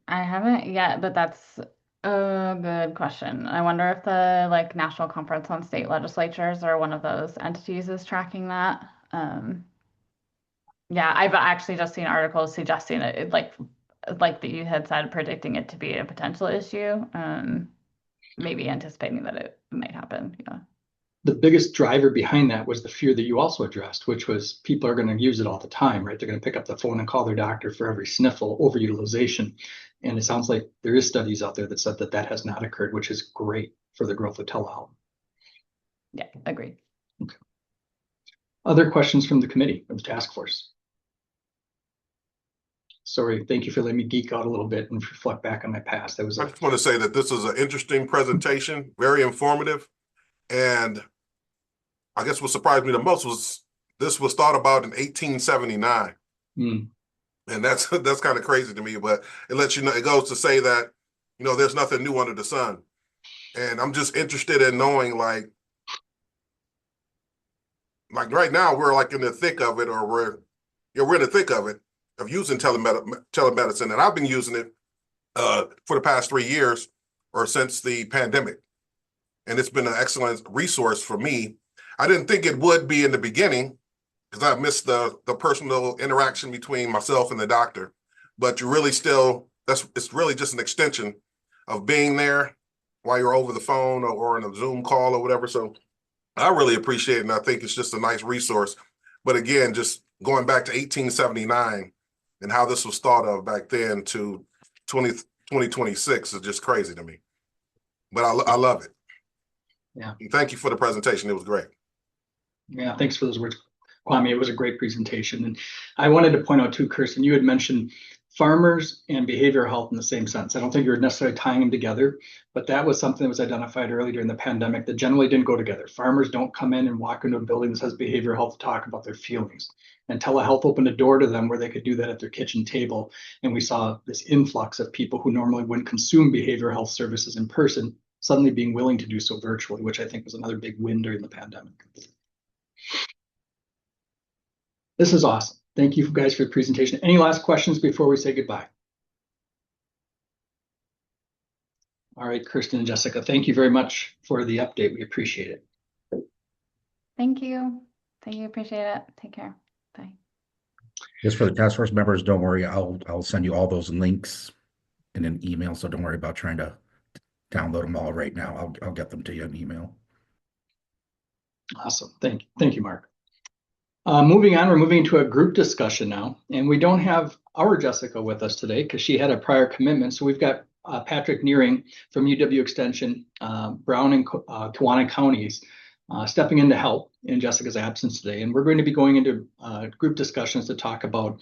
I haven't yet, but that's a good question. I wonder if the National Conference on State Legislatures or one of those entities is tracking that. Yeah, I've actually just seen articles suggesting it, like that you had said, predicting it to be a potential issue. Maybe anticipating that it might happen. Yeah. The biggest driver behind that was the fear that you also addressed, which was people are going to use it all the time, right? They're going to pick up the phone and call their doctor for every sniffle, overutilization. And it sounds like there is studies out there that said that has not occurred, which is great for the growth of telehealth. Yeah, agreed. Okay. Other questions from the committee or the task force? Sorry, thank you for letting me geek out a little bit and reflect back on my past. I just want to say that this is an interesting presentation, very informative. And I guess what surprised me the most was this was thought about in 1879. And that's kind of crazy to me, but it lets you know, it goes to say that, there's nothing new under the sun. And I'm just interested in knowing like right now we're in the thick of it, or we're in the thick of it, of using telemedicine. And I've been using it for the past 3 years or since the pandemic. And it's been an excellent resource for me. I didn't think it would be in the beginning because I missed the personal interaction between myself and the doctor. But you really it's really just an extension of being there while you're over the phone or in a Zoom call or whatever. So I really appreciate it. And I think it's just a nice resource. But again, just going back to 1879 and how this was thought of back then to 2026 is just crazy to me. But I love it. Yeah. And thank you for the presentation. It was great. Yeah, thanks for those words, Kwame. It was a great presentation. And I wanted to point out too, Kirsten, you had mentioned farmers and behavioral health in the same sense. I don't think you're necessarily tying them together, but that was something that was identified early during the pandemic that generally didn't go together. Farmers don't come in and walk into a building that says behavioral health to talk about their feelings. And telehealth opened a door to them where they could do that at their kitchen table. And we saw this influx of people who normally wouldn't consume behavioral health services in person suddenly being willing to do so virtually, which I think was another big win during the pandemic. This is awesome. Thank you guys for the presentation. Any last questions before we say goodbye? All right, Kirsten and Jessica, thank you very much for the update. We appreciate it. Thank you. Thank you. Appreciate it. Take care. Bye. Just for the task force members, don't worry. I'll send you all those links in an email. So don't worry about trying to download them all right now. I'll get them to you in email. Awesome. Thank you, Mark. Moving on, we're moving into a group discussion now, and we don't have our Jessica with us today because she had a prior commitment. So we've got Patrick Nearing from UW Extension, Brown and Kewaunee counties stepping in to help in Jessica's absence today. And we're going to be going into group discussions to talk about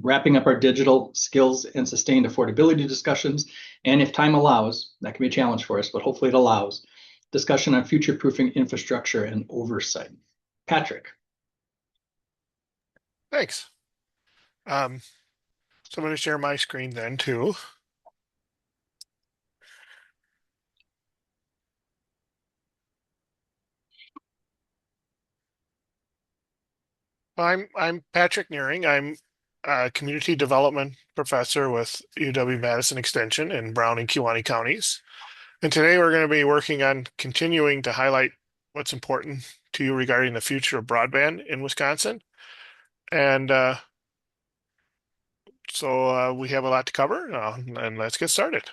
wrapping up our digital skills and sustained affordability discussions. And if time allows, that can be a challenge for us, but hopefully it allows, discussion on future-proofing infrastructure and oversight. Patrick. Thanks. So I'm going to share my screen then too. I'm Patrick Nearing. I'm a community development professor with UW-Madison Extension in Brown and Kewaunee counties. And today we're going to be working on continuing to highlight what's important to you regarding the future of broadband in Wisconsin. And so we have a lot to cover, and let's get started.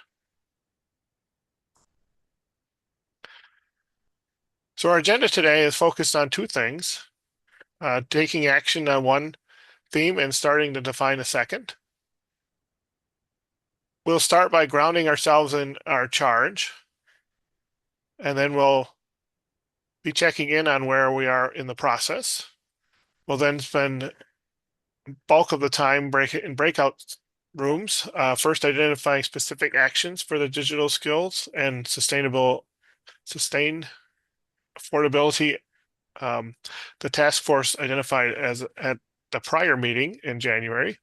So our agenda today is focused on two things, taking action on one theme and starting to define a second. We'll start by grounding ourselves in our charge, and then we'll be checking in on where we are in the process. We'll then spend bulk of the time in breakout rooms, first identifying specific actions for the digital skills and sustained affordability. The task force identified as at the prior meeting in January.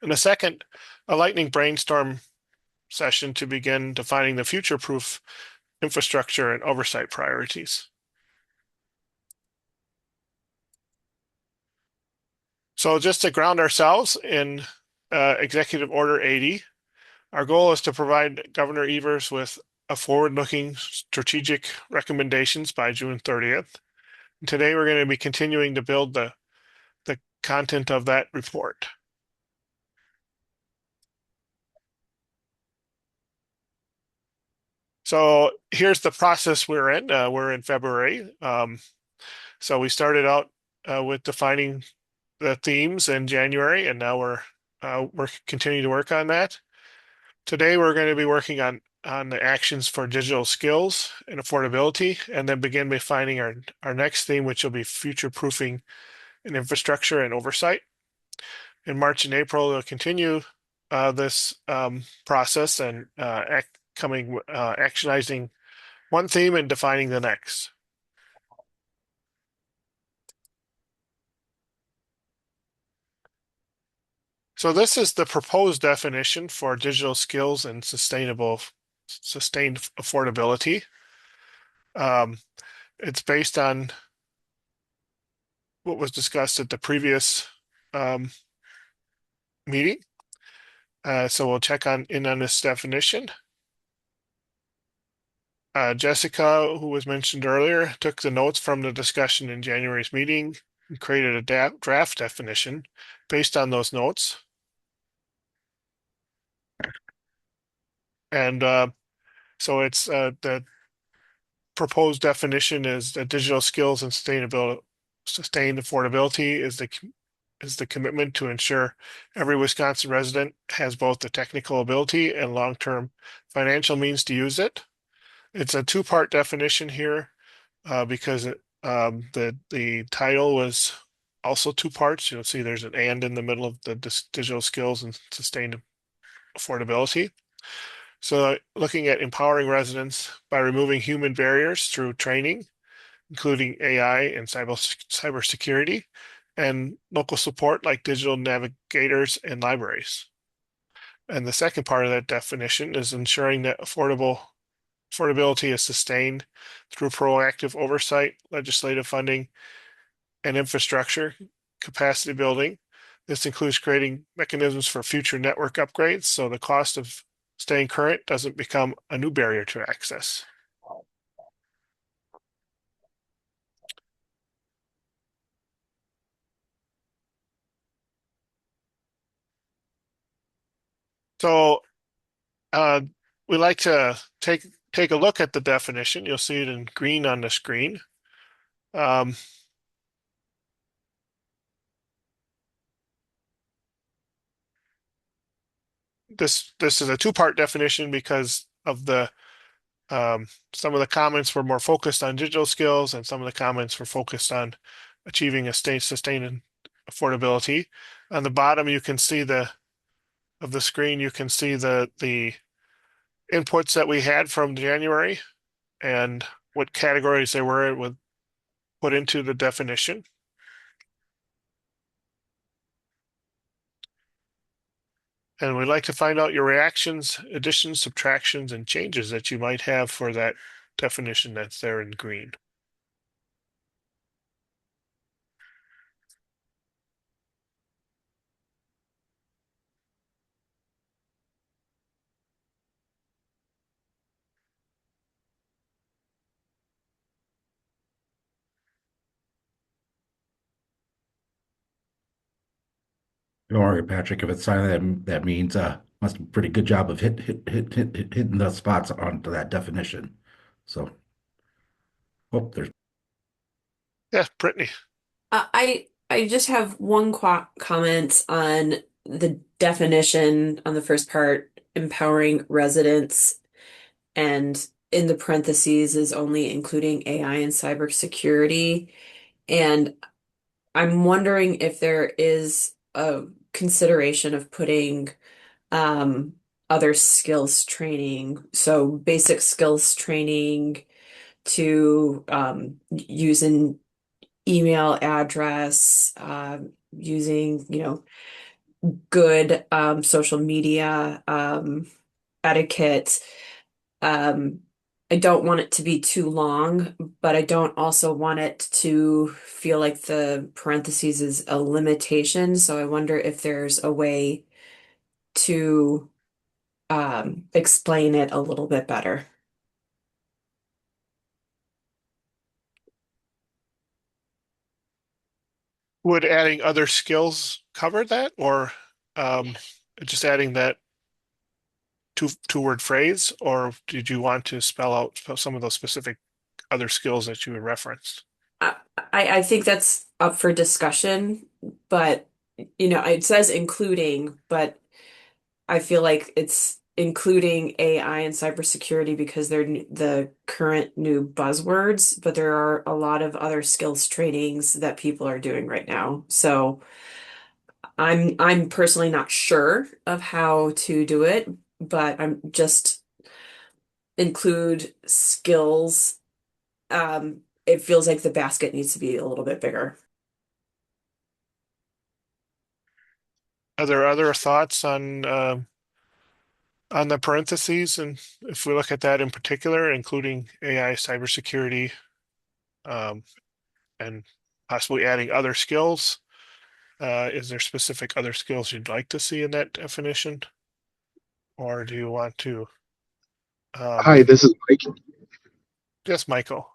And the second, a lightning brainstorm session to begin defining the future-proof infrastructure and oversight priorities. So just to ground ourselves in Executive Order 80, our goal is to provide Governor Evers with a forward-looking strategic recommendations by June 30th. And today we're going to be continuing to build the content of that report. So here's the process we're in. We're in February. So we started out with defining the themes in January, and now we're continuing to work on that. Today we're going to be working on the actions for digital skills and affordability, and then begin defining our next theme, which will be future-proofing an infrastructure and oversight. In March and April, we'll continue this process and actionizing one theme and defining the next. So this is the proposed definition for digital skills and sustained affordability. It's based on what was discussed at the previous meeting. So we'll check in on this definition. Jessica, who was mentioned earlier, took the notes from the discussion in January's meeting and created a draft definition based on those notes. And so it's the proposed definition is that digital skills and sustained affordability is the commitment to ensure every Wisconsin resident has both the technical ability and long-term financial means to use it. It's a two-part definition here because the title was also two parts. You'll see there's an and in the middle of the digital skills and sustained affordability. So looking at empowering residents by removing human barriers through training, including AI and cybersecurity, and local support like digital navigators and libraries. And the second part of that definition is ensuring that affordability is sustained through proactive oversight, legislative funding, and infrastructure capacity building. This includes creating mechanisms for future network upgrades so the cost of staying current doesn't become a new barrier to access. So we like to take a look at the definition. You'll see it in green on the screen. This is a two-part definition because of the some of the comments were more focused on digital skills, and some of the comments were focused on achieving a sustained affordability. On the bottom, you can see the screen. You can see the inputs that we had from January and what categories they were put into the definition. And we'd like to find out your reactions, additions, subtractions, and changes that you might have for that definition that's there in green. Don't worry, Patrick. If it's silent, that means must be a pretty good job of hitting the spots onto that definition. So, oh, there's Yeah, Brittany. I just have one comment on the definition on the first part, empowering residents, and in the parentheses is only including AI and cybersecurity. And I'm wondering if there is a consideration of putting um, other skills training, so basic skills training to use an email address, using, good social media etiquette. Um, I don't want it to be too long, but I don't also want it to feel like the parentheses is a limitation. So I wonder if there's a way to explain it a little bit better. Would adding other skills cover that, or just adding that two-word phrase, or did you want to spell out some of those specific other skills that you referenced? I think that's up for discussion, but it says including, but I feel like it's including AI and cybersecurity because they're the current new buzzwords, but there are a lot of other skills trainings that people are doing right now. So I'm personally not sure of how to do it, but I'm just include skills. It feels like the basket needs to be a little bit bigger. Are there other thoughts on the parentheses, and if we look at that in particular, including AI, cybersecurity, and possibly adding other skills? Is there specific other skills you'd like to see in that definition? Or do you want to? Hi, this is Mike. Yes, Michael.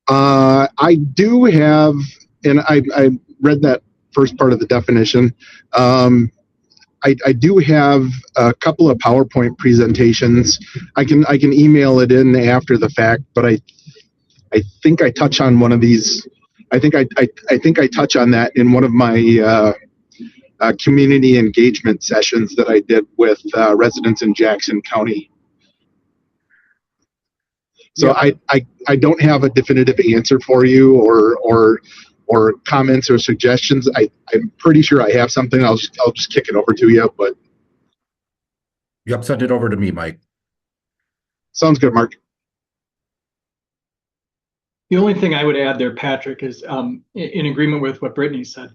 I do have, and I read that first part of the definition. I do have a couple of PowerPoint presentations. I can email it in after the fact, but I think I touch on one of these. I think I touch on that in one of my community engagement sessions that I did with residents in Jackson County. So Yep. I don't have a definitive answer for you or comments or suggestions. I'm pretty sure I have something. I'll just kick it over to you, but Yep, send it over to me, Mike. sounds good, Mark. The only thing I would add there, Patrick, is in agreement with what Brittany said.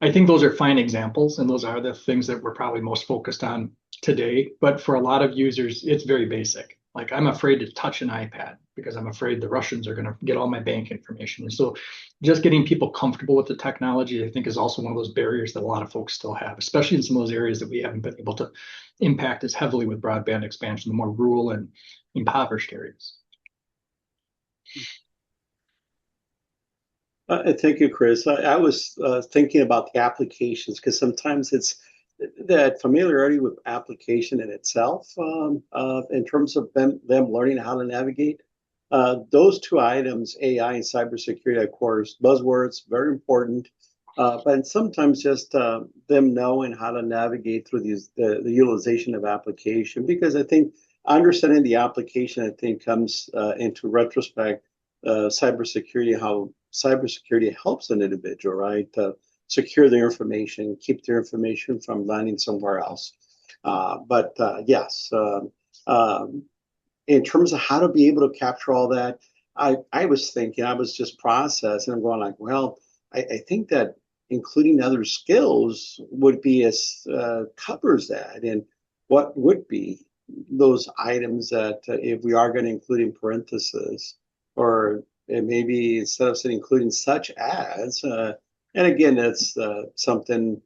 I think those are fine examples, and those are the things that we're probably most focused on today. But for a lot of users, it's very basic. Like I'm afraid to touch an iPad because I'm afraid the Russians are going to get all my bank information. And so just getting people comfortable with the technology, I think, is also one of those barriers that a lot of folks still have, especially in some of those areas that we haven't been able to impact as heavily with broadband expansion, the more rural and impoverished areas. Thank you, Chris. I was thinking about the applications because sometimes it's that familiarity with application in itself, in terms of them learning how to navigate. Those two items, AI and cybersecurity, of course, buzzwords, very important. But sometimes just them knowing how to navigate through the utilization of application, because I think understanding the application, I think, comes into retrospect, cybersecurity, how cybersecurity helps an individual, right? Secure their information, keep their information from landing somewhere else. But yes, in terms of how to be able to capture all that, I was thinking, I was just processing. I'm going like, well, I think that including other skills would be as covers that. And what would be those items that if we are going to include in parentheses, or maybe instead of saying including such as, and again, that's something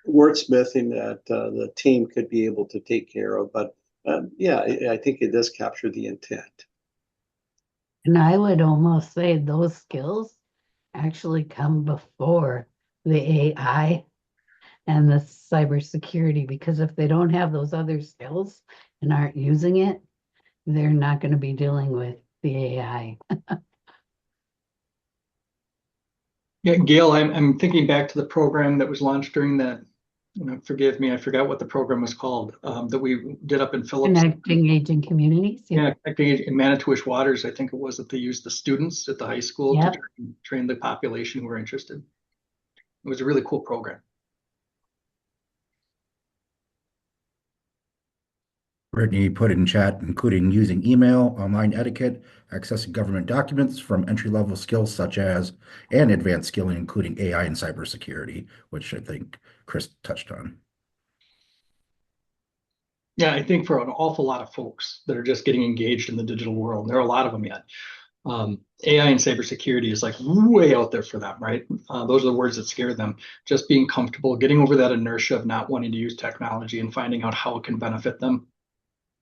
wordsmithing that the team could be able to take care of. But yeah, I think it does capture the intent. And I would almost say those skills actually come before the AI and the cybersecurity, because if they don't have those other skills and aren't using it, they're not going to be dealing with the AI. Yeah, Gail, I'm thinking back to the program that was launched during that, forgive me, I forgot what the program was called, that we did up in Phillips. Connecting aging communities. Yeah, connecting in Manitowish Waters, I think it was, that they used the students at the high school Yep. to train the population who were interested. It was a really cool program. Brittany put in chat, including using email, online etiquette, accessing government documents from entry-level skills such as, and advanced skilling, including AI and cybersecurity, which I think Chris touched on. Yeah, I think for an awful lot of folks that are just getting engaged in the digital world, there are a lot of them yet. AI and cybersecurity is like way out there for them, right? Those are the words that scare them. Just being comfortable, getting over that inertia of not wanting to use technology and finding out how it can benefit them.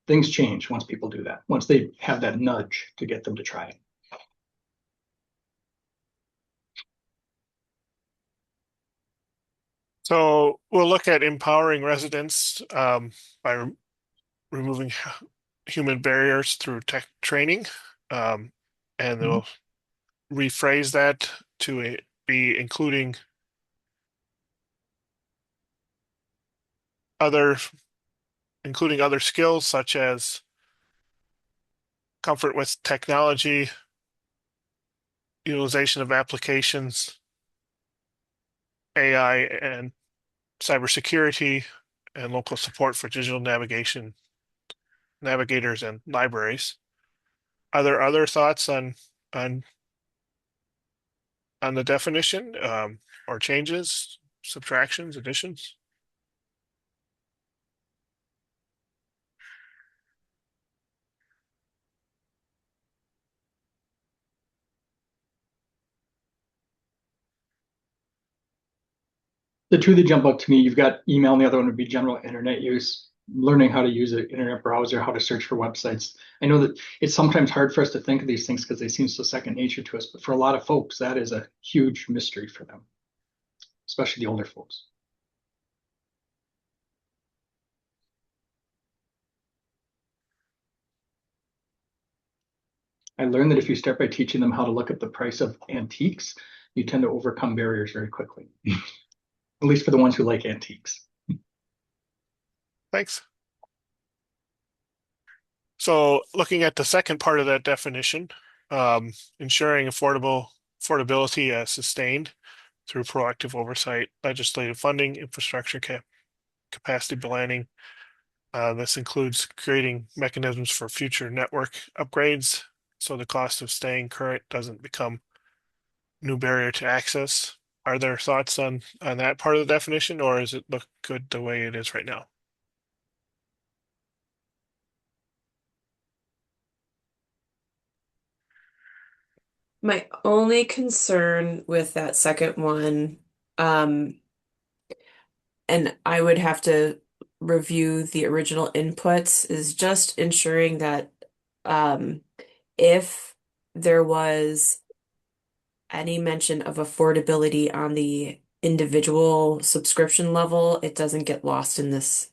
Things change once people do that, once they have that nudge to get them to try it. So we'll look at empowering residents by removing human barriers through tech training, and they'll rephrase that to be including other skills such as comfort with technology, utilization of applications, AI and cybersecurity, and local support for digital navigators and libraries. Are there other thoughts on the definition, or changes, subtractions, additions? The two that jump out to me, you've got email, and the other one would be general internet use, learning how to use an internet browser, how to search for websites. I know that it's sometimes hard for us to think of these things because they seem so second nature to us, but for a lot of folks, that is a huge mystery for them, especially the older folks. I learned that if you start by teaching them how to look at the price of antiques, you tend to overcome barriers very quickly, at least for the ones who like antiques. Thanks. So looking at the second part of that definition, ensuring affordability sustained through proactive oversight, legislative funding, infrastructure capacity planning. This includes creating mechanisms for future network upgrades, so the cost of staying current doesn't become new barrier to access. Are there thoughts on that part of the definition, or does it look good the way it is right now? My only concern with that second one, um, and I would have to review the original inputs, is just ensuring that um, if there was any mention of affordability on the individual subscription level, it doesn't get lost in this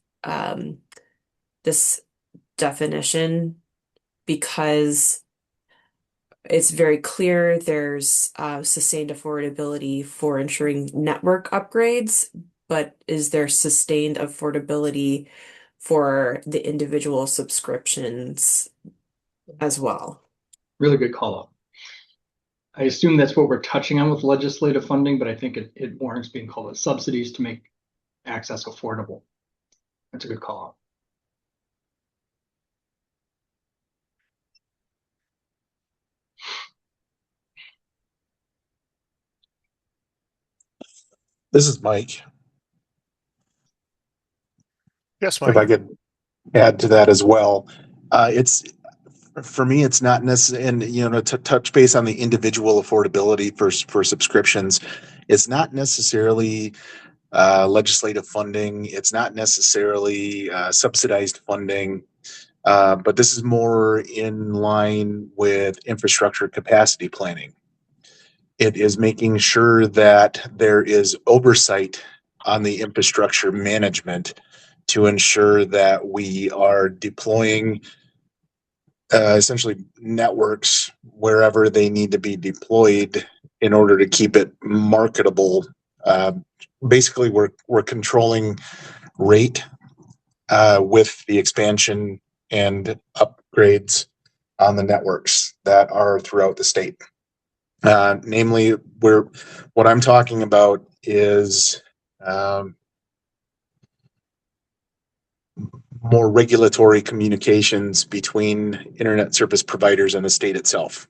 definition because it's very clear there's sustained affordability for ensuring network upgrades, but is there sustained affordability for the individual subscriptions as well? Really good call out. I assume that's what we're touching on with legislative funding, but I think it warrants being called as subsidies to make access affordable. That's a good call out. This is Mike. Yes, If Mike. I could add to that as well, it's for me, it's not necessarily, and to touch base on the individual affordability for subscriptions, it's not necessarily legislative funding. It's not necessarily subsidized funding, but this is more in line with infrastructure capacity planning. It is making sure that there is oversight on the infrastructure management to ensure that we are deploying essentially networks wherever they need to be deployed in order to keep it marketable. Uh, Basically, we're controlling rate with the expansion and upgrades on the networks that are throughout the state. Namely, what I'm talking about is more regulatory communications between internet service providers and the state itself.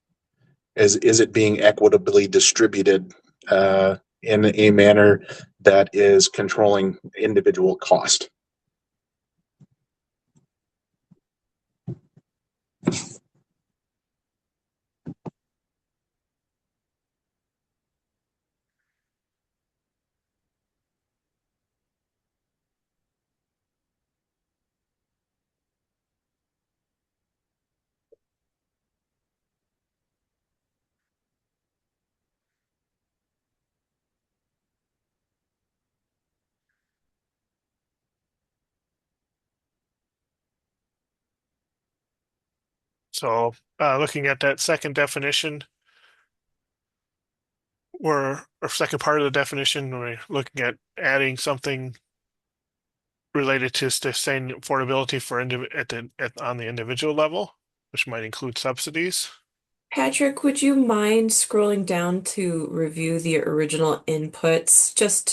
Is it being equitably distributed in a manner that is controlling individual cost? So looking at that second definition, or second part of the definition, we're looking at adding something related to sustained affordability for on the individual level, which might include subsidies. Patrick, would you mind scrolling down to review the original inputs just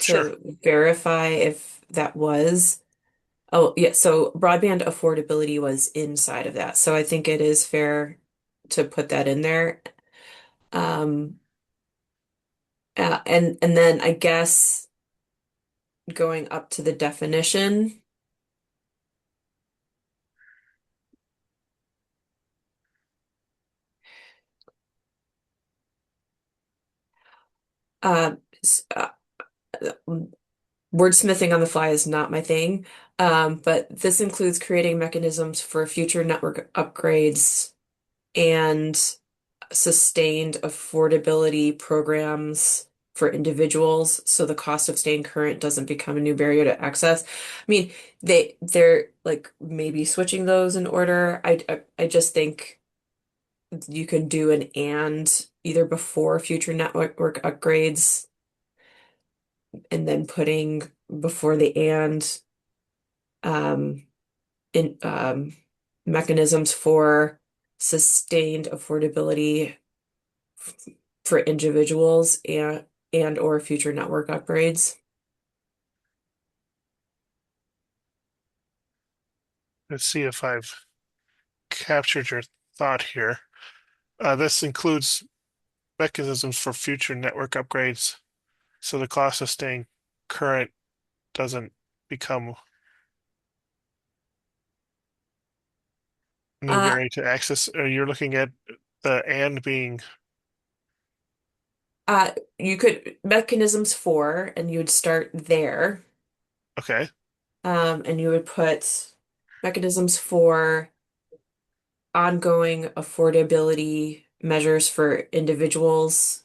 Sure. to verify if that was? Oh, yeah, so broadband affordability was inside of that. So I think it is fair to put that in there. Um, and then I guess going up to the definition, uh, s- uh, wordsmithing on the fly is not my thing. But this includes creating mechanisms for future network upgrades and sustained affordability programs for individuals, so the cost of staying current doesn't become a new barrier to access. I mean, they're like maybe switching those in order. I just think you can do an and either before future network upgrades and then putting before the and um in mechanisms for sustained affordability for individuals and or future network upgrades. Let's see if I've captured your thought here. This includes mechanisms for future network upgrades, so the cost of staying current doesn't become new Uh, barrier to access. You're looking at the and being you could mechanisms for, and you would start there. okay. And you would put mechanisms for ongoing affordability measures for individuals.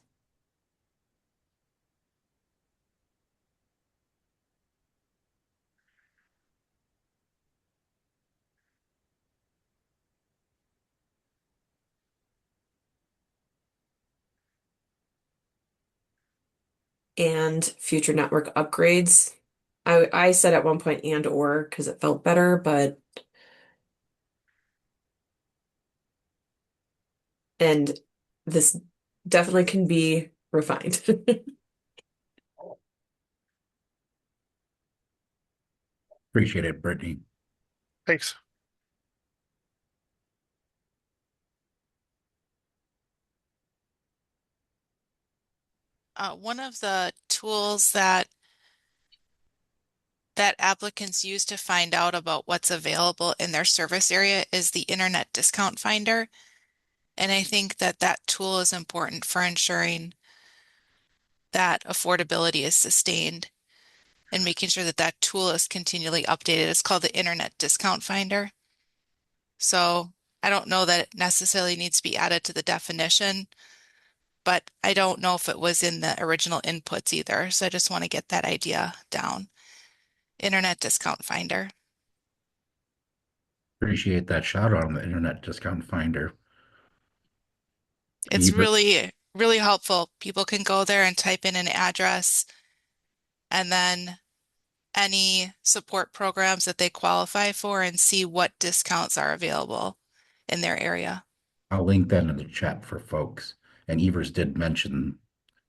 And future network upgrades. I said at one point and or because it felt better, but and this definitely can be refined. Appreciate it, Brittany. Thanks. One of the tools that applicants use to find out about what's available in their service area is the Internet Discount Finder. And I think that that tool is important for ensuring that affordability is sustained and making sure that that tool is continually updated. It's called the Internet Discount Finder. So I don't know that it necessarily needs to be added to the definition, but I don't know if it was in the original inputs either. So I just want to get that idea down. Internet Discount Finder. Appreciate that shout out on the Internet Discount Finder. It's Eva, really, really helpful. People can go there and type in an address and then any support programs that they qualify for and see what discounts are available in their area. I'll link that in the chat for folks. And Evers did mention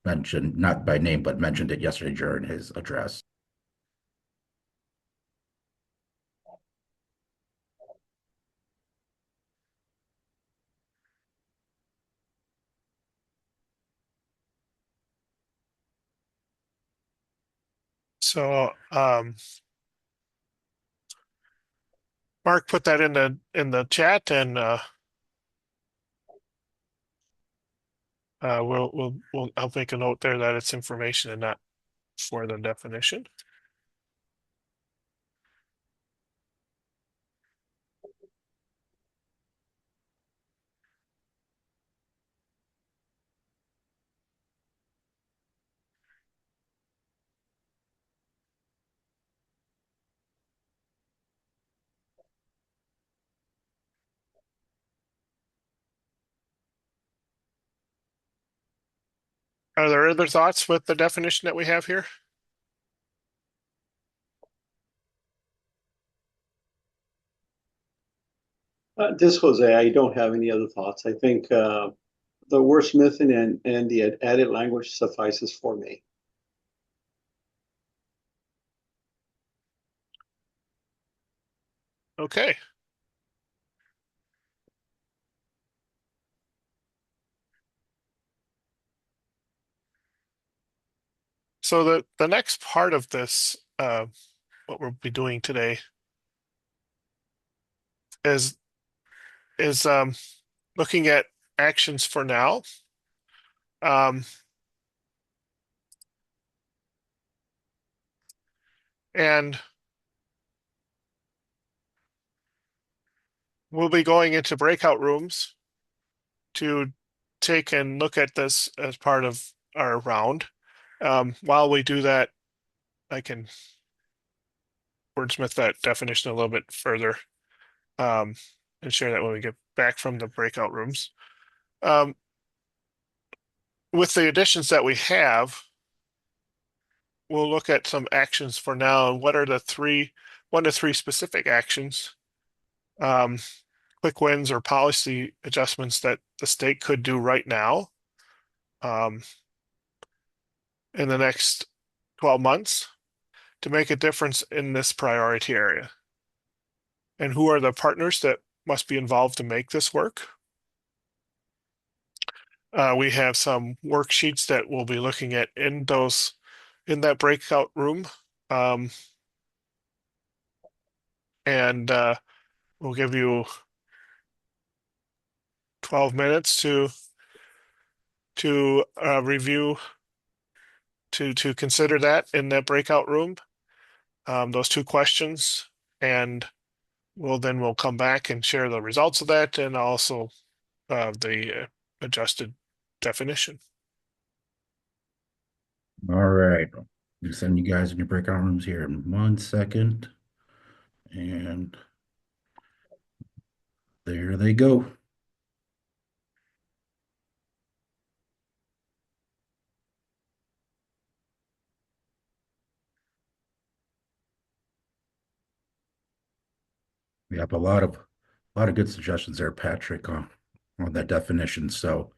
not by name, but mentioned it yesterday during his address. So Mark put that in the chat, and I'll make a note there that it's information and not for the definition. Are there other thoughts with the definition that we have here? This Jose, I don't have any other thoughts. I think the wordsmithing and the added language suffices for me. Okay. So the next part of this, what we'll be doing today, is looking at actions for now. And we'll be going into breakout rooms to take and look at this as part of our round. While we do that, I can wordsmith that definition a little bit further, and share that when we get back from the breakout rooms. With the additions that we have, we'll look at some actions for now and what are the 1 to 3 specific actions quick wins or policy adjustments that the state could do right now in the next 12 months to make a difference in this priority area? And who are the partners that must be involved to make this work? We have some worksheets that we'll be looking at in that breakout room. And we'll give you 12 minutes to review, to consider that in that breakout room, those 2 questions, and we'll come back and share the results of that, and also the adjusted definition. All right. I'm sending you guys in your breakout rooms here in 1 second. And there they go. We have a lot of good suggestions there, Patrick, on that definition. So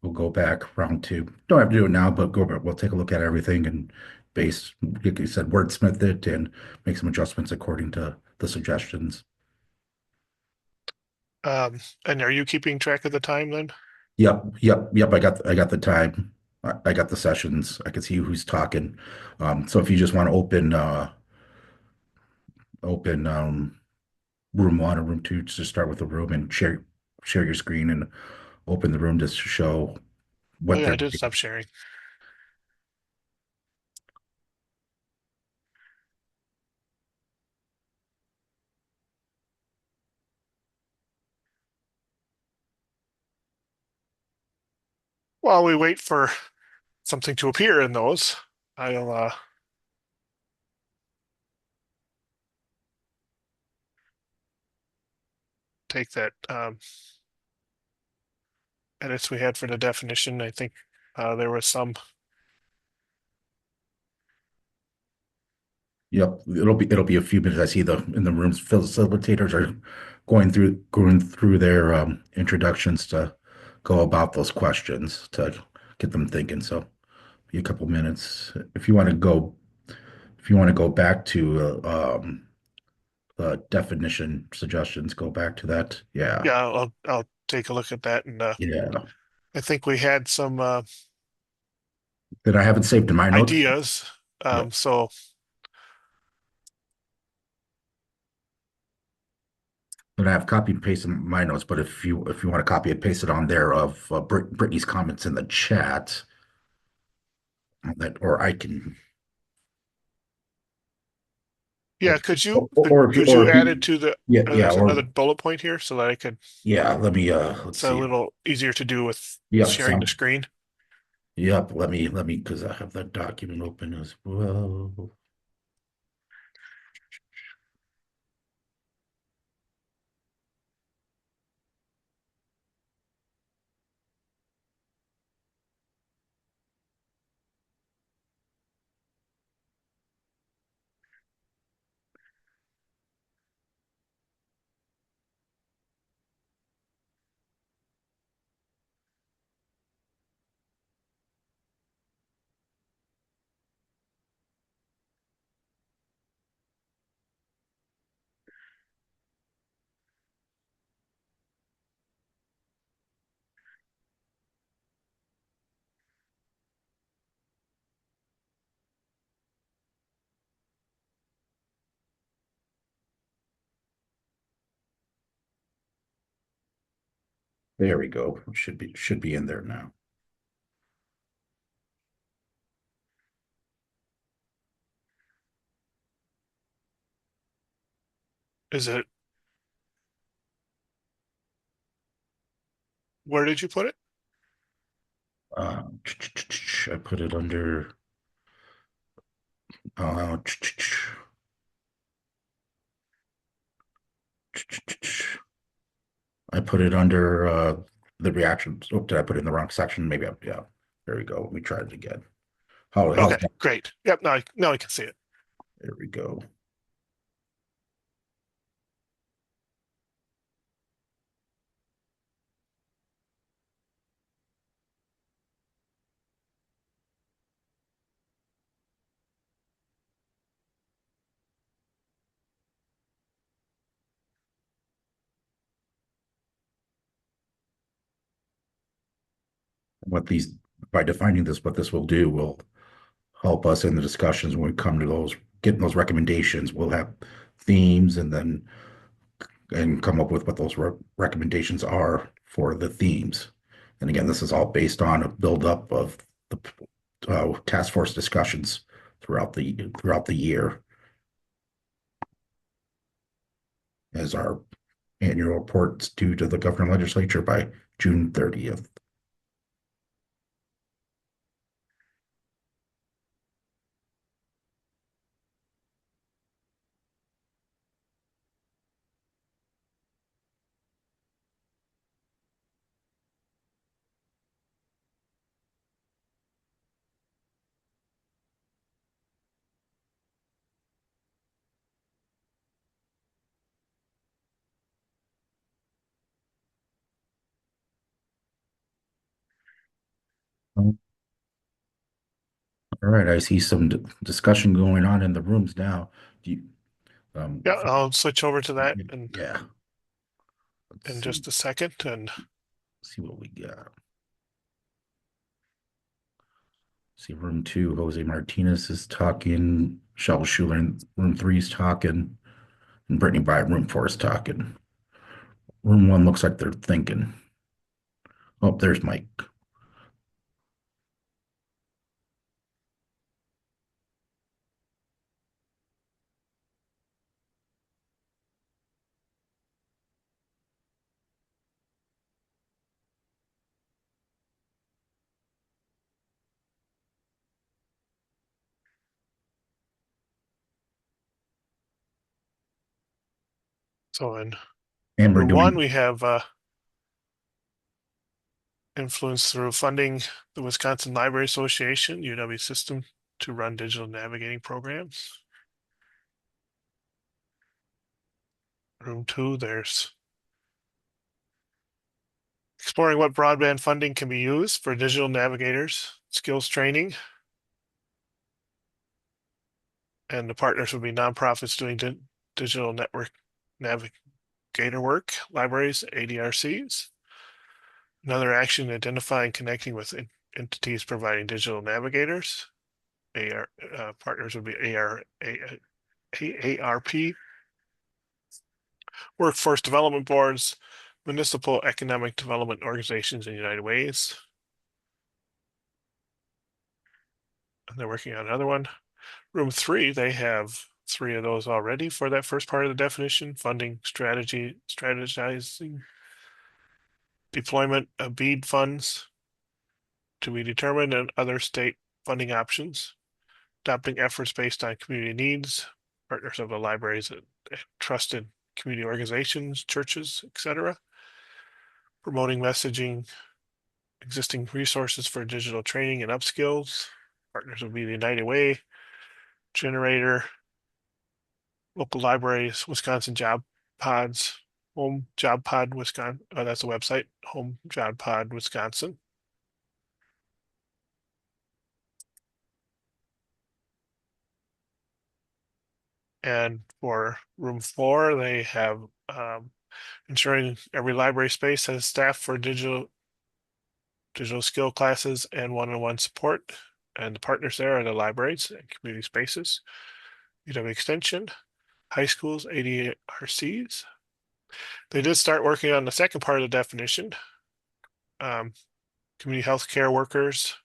we'll go back round 2. Don't have to do it now, but we'll take a look at everything and like you said, wordsmith it and make some adjustments according to the suggestions. And are you keeping track of the time then? Yep. I got the time. I got the sessions. I can see who's talking. So if you just want to open room 1 or room 2, just start with the room and share your screen and open the room just to show Oh what yeah, they're I did stop sharing. While we wait for something to appear in those, I'll take that edits we had for the definition. I think there was some. Yep, it'll be a few minutes. I see in the rooms facilitators are going through their introductions to go about those questions to get them thinking. So be a couple minutes. If you want to go back to definition suggestions, go back to that. Yeah. Yeah, I'll take a look at that, and Yeah. I think we had some That I haven't saved in my notes. ideas. Yeah. So But I have copy and paste in my notes. But if you want to copy and paste it on there of Brittany's comments in the chat, that or I can. yeah, could you Or if add it you, to the yeah, there's or another bullet point here so that I could. yeah, let me let's It's a see. little easier to do with Yep, sharing the sound. screen. Yep, let me because I have that document open as well. There we go. Should be in there now. Is it? Where did you put it? I put it under uh, I put it under the reactions. Oh, did I put it in the wrong section? Maybe yeah. There we go. Let me try it again. How's Okay, that? great. Yep, now I can see it. There we go. what these, by defining this, what this will do will help us in the discussions when we come to those, getting those recommendations. We'll have themes and come up with what those recommendations are for the themes. And again, this is all based on a buildup of the task force discussions throughout the year as our annual reports due to the governor legislature by June 30th. All right, I see some discussion going on in the rooms now. Do you, Yeah, I'll switch over to that yeah. in Let's just a second. And see what we got. See, room 2, Jose Martinez is talking. Michelle Schuler in room 3 is talking. And Brittany Bryant, room 4 is talking. Room 1 looks like they're thinking. Oh, there's Mike. so in And we're room 1, doing we have influence through funding the Wisconsin Library Association, UW system, to run digital navigating programs. Room 2, there's exploring what broadband funding can be used for digital navigators, skills training. And the partners would be nonprofits doing digital network navigator work, libraries, ADRCs. Another action, identifying and connecting with entities providing digital navigators. Partners would be AARP, workforce development boards, municipal economic development organizations, and United Ways. And they're working on another one. Room 3, they have 3 of those already for that first part of the definition: funding, strategizing, deployment of BEAD funds to be determined, and other state funding options, adopting efforts based on community needs, partners of the libraries, trusted community organizations, churches, etc., promoting messaging, existing resources for digital training and upskills. Partners will be the United Way, Generator, local libraries, Wisconsin Job Pods, Home Job Pod Wisconsin. That's a website, Home Job Pod Wisconsin. And for room 4, they have ensuring every library space has staff for digital skill classes and one-on-one support. And the partners there are the libraries and community spaces, UW Extension, high schools, ADRCs. They did start working on the second part of the definition. Community health care workers,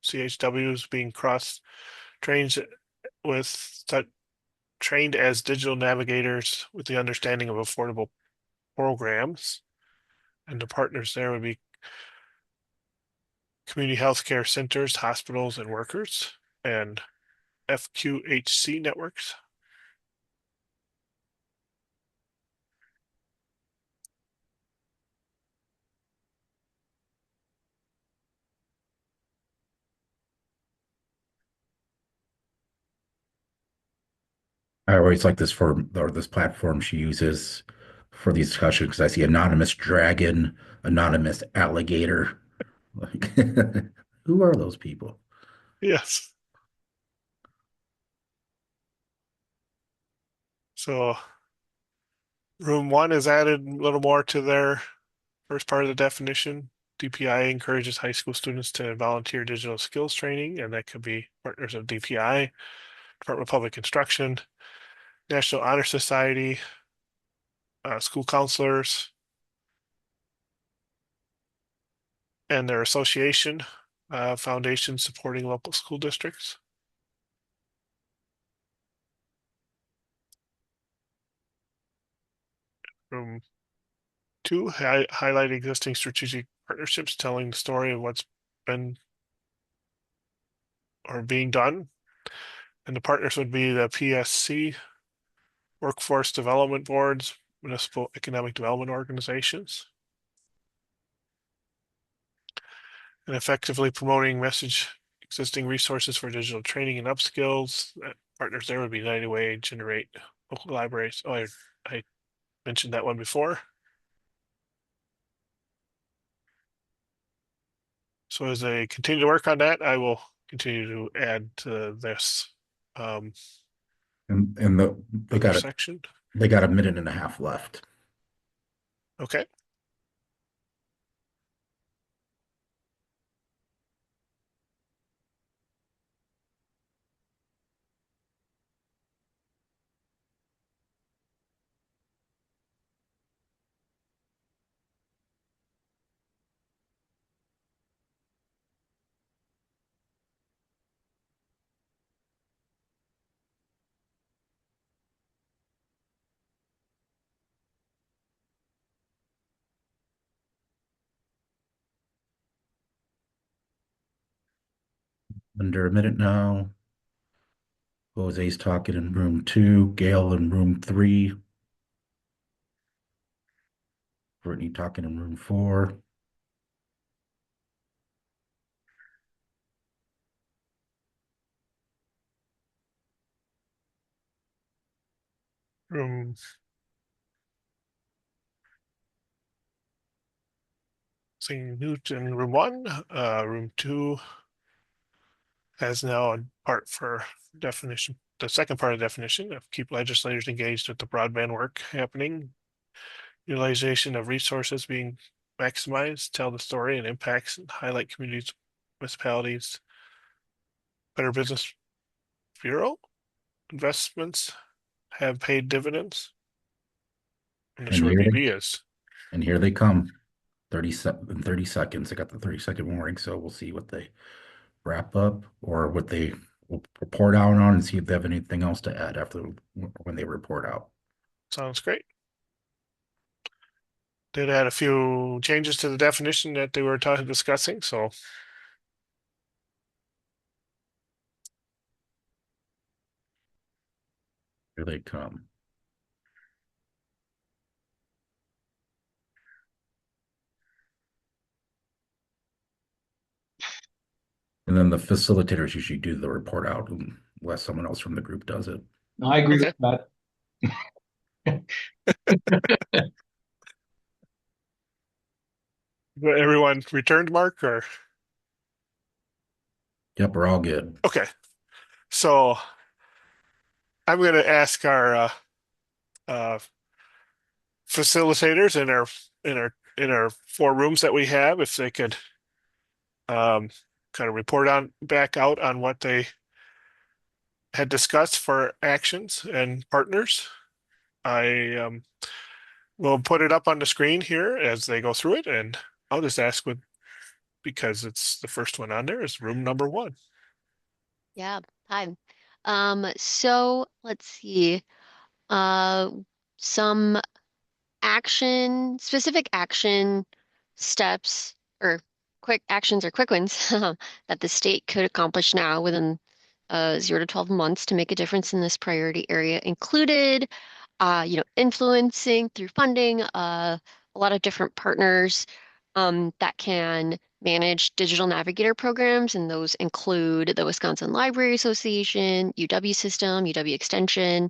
CHWs, being cross-trained with trained as digital navigators with the understanding of affordable programs. And the partners there would be community health care centers, hospitals, and workers, and FQHC networks. I always like this platform she uses for these discussions because I see anonymous dragon, anonymous alligator. Like, who are those people? Yes. So room 1 is added a little more to their first part of the definition, DPI encourages high school students to volunteer digital skills training, and that could be partners of DPI, Department of Public Instruction, National Honor Society, school counselors, and their association, foundations supporting local school districts. Room 2, highlight existing strategic partnerships, telling the story of what's been or being done. And the partners would be the PSC, workforce development boards, municipal economic development organizations. And effectively promoting message existing resources for digital training and upskills. Partners there would be United Way, Generate, local libraries. Oh, I mentioned that one before. So as I continue to work on that, I will continue to add to this And they got it. section. They got a minute and a half left. Okay. Under a minute now. Jose's talking in room 2, Gail in room 3, Brittany talking in room 4. Room Seeing Newt in room 1, room 2 has now a part for definition. The second part of the definition of keep legislators engaged with the broadband work happening, utilization of resources being maximized, tell the story and impacts and highlight communities, municipalities, Better Business Bureau investments have paid dividends. I'm not And sure what here they, BB is. and here they come. 30 seconds. I got the 30-second warning, so we'll see what they wrap up or what they will report out on and see if they have anything else to add after when they report out. Sounds great. Did add a few changes to the definition that they were discussing, so here they come. And then the facilitators usually do the report out unless someone else from the group does it. No, I agree okay. with that. Everyone returned, Mark, or Yep, we're all good. okay. So I'm going to ask our facilitators in our 4 rooms that we have if they could kind of report on back out on what they had discussed for actions and partners. I will put it up on the screen here as they go through it, and I'll just ask because it's the first one on there is room number 1. Yeah, hi. So let's see. Some specific action steps or quick actions or quick wins that the state could accomplish now within 0 to 12 months to make a difference in this priority area included, influencing through funding, a lot of different partners that can manage digital navigator programs, and those include the Wisconsin Library Association, UW System, UW Extension,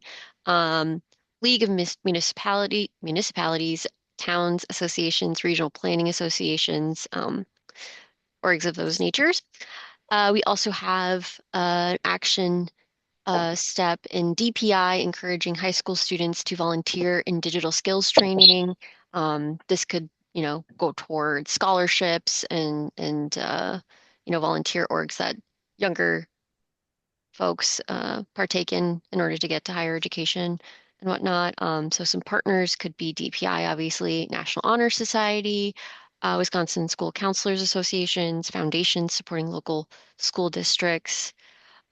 League of Municipalities, towns associations, regional planning associations, orgs of those natures. We also have an action step in DPI, encouraging high school students to volunteer in digital skills training. This could go toward scholarships and volunteer orgs that younger folks partake in order to get to higher education and whatnot. So some partners could be DPI, obviously, National Honor Society, Wisconsin School Counselors Associations, foundations supporting local school districts.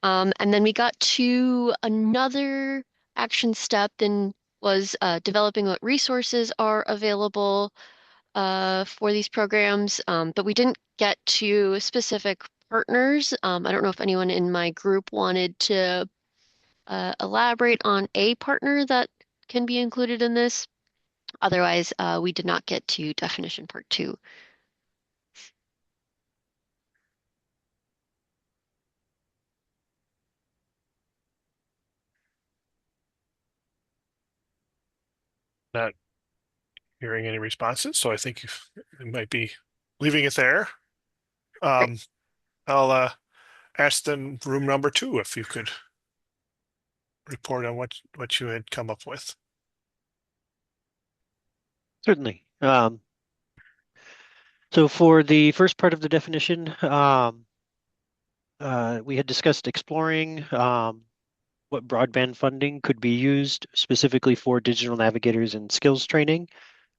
And then we got to another action step, then was developing what resources are available for these programs, but we didn't get to specific partners. I don't know if anyone in my group wanted to elaborate on a partner that can be included in this. Otherwise, we did not get to definition part 2. Not hearing any responses, so I think you might be leaving it there. I'll ask then room number 2 if you could report on what you had come up with. Certainly. So for the first part of the definition, we had discussed exploring what broadband funding could be used specifically for digital navigators and skills training.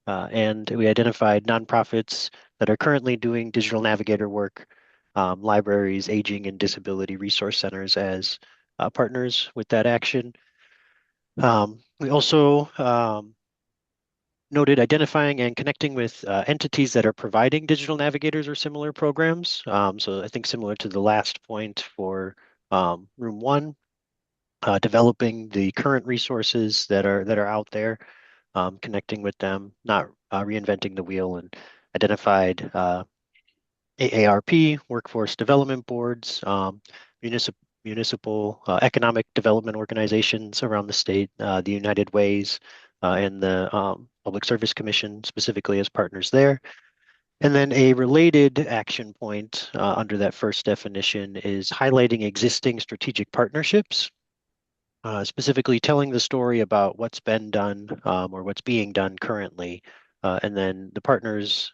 And we identified nonprofits that are currently doing digital navigator work, libraries, aging and disability resource centers as partners with that action. We also noted identifying and connecting with entities that are providing digital navigators or similar programs. So I think similar to the last point for room 1, developing the current resources that are out there, connecting with them, not reinventing the wheel, and identified AARP, workforce development boards, municipal economic development organizations around the state, the United Ways, and the Public Service Commission specifically as partners there. And then a related action point under that first definition is highlighting existing strategic partnerships, specifically telling the story about what's been done or what's being done currently. And then the partners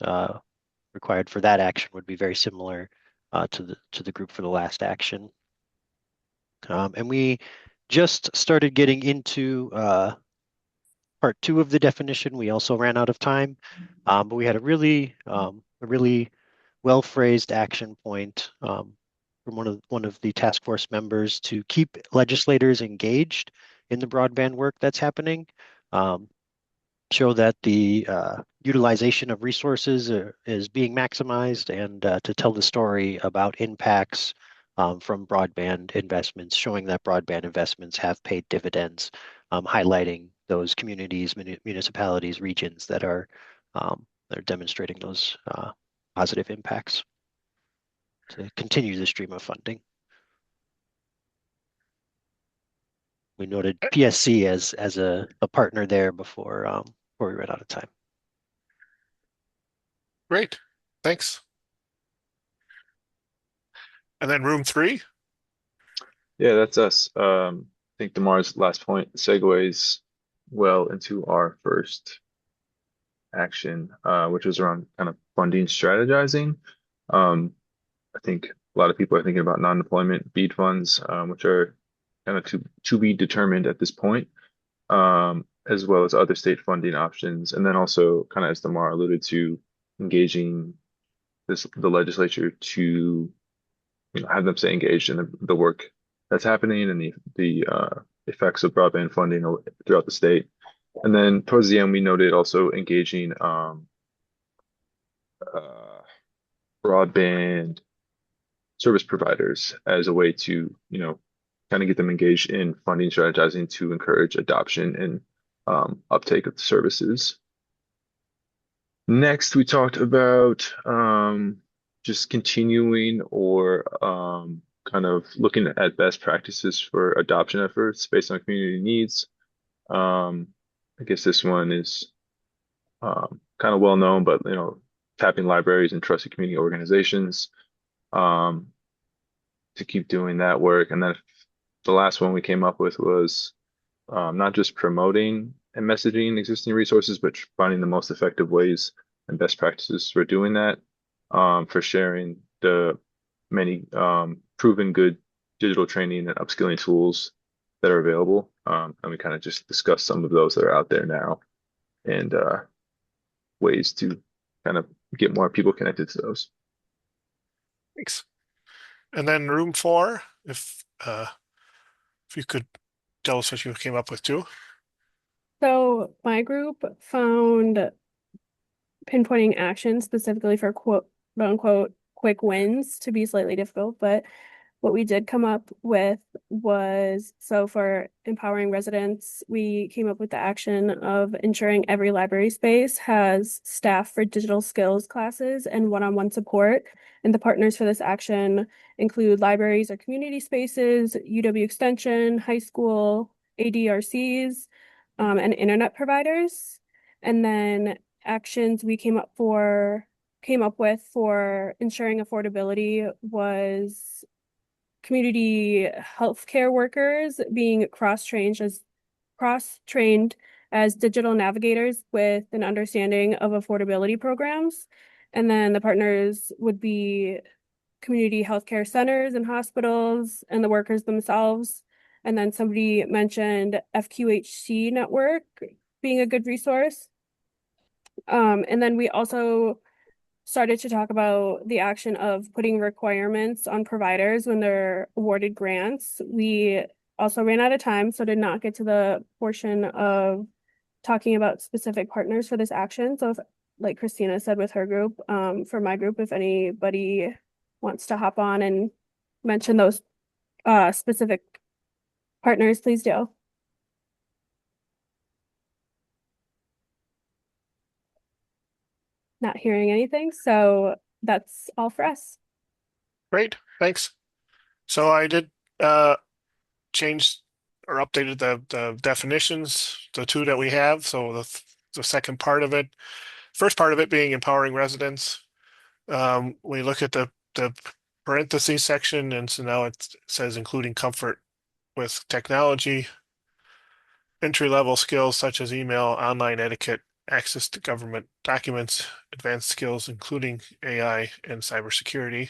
required for that action would be very similar to the group for the last action. And we just started getting into part 2 of the definition. We also ran out of time, but we had a really well-phrased action point from one of the task force members to keep legislators engaged in the broadband work that's happening, show that the utilization of resources is being maximized, and to tell the story about impacts from broadband investments, showing that broadband investments have paid dividends, highlighting those communities, municipalities, regions that are demonstrating those positive impacts to continue the stream of funding. We noted PSC as a partner there before we ran out of time. Great, thanks. And then room 3. Yeah, that's us. I think Damar's last point segues well into our first action, which was around kind of funding strategizing. I think a lot of people are thinking about non-deployment BEAD funds, which are kind of to be determined at this point, as well as other state funding options. And then also, kind of as Damar alluded to, engaging the legislature to have them stay engaged in the work that's happening and the effects of broadband funding throughout the state. And then towards the end, we noted also engaging broadband service providers as a way to, kind of get them engaged in funding strategizing to encourage adoption and uptake of the services. Next, we talked about just continuing or kind of looking at best practices for adoption efforts based on community needs. I guess this one is kind of well known, but tapping libraries and trusted community organizations to keep doing that work. And then the last one we came up with was not just promoting and messaging existing resources, but finding the most effective ways and best practices for doing that, for sharing the many proven good digital training and upskilling tools that are available. And we kind of just discussed some of those that are out there now and ways to kind of get more people connected to those. Thanks. And then room 4, if you could tell us what you came up with too. So my group found pinpointing action specifically for quote unquote quick wins to be slightly difficult, but what we did come up with was, so for empowering residents, we came up with the action of ensuring every library space has staff for digital skills classes and one-on-one support. And the partners for this action include libraries or community spaces, UW Extension, high school, ADRCs, and internet providers. And then actions we came up with for ensuring affordability was community healthcare workers being cross-trained as digital navigators with an understanding of affordability programs. And then the partners would be community healthcare centers and hospitals and the workers themselves. And then somebody mentioned FQHC network being a good resource. And then we also started to talk about the action of putting requirements on providers when they're awarded grants. We also ran out of time, so did not get to the portion of talking about specific partners for this action. So if, like Christina said with her group, for my group, if anybody wants to hop on and mention those specific partners, please do. Not hearing anything, so that's all for us. Great, thanks. So I did change or updated the definitions, the 2 that we have. So the second part of it, first part of it being empowering residents. We look at the parentheses section, and so now it says including comfort with technology, entry-level skills such as email, online etiquette, access to government documents, advanced skills including AI and cybersecurity.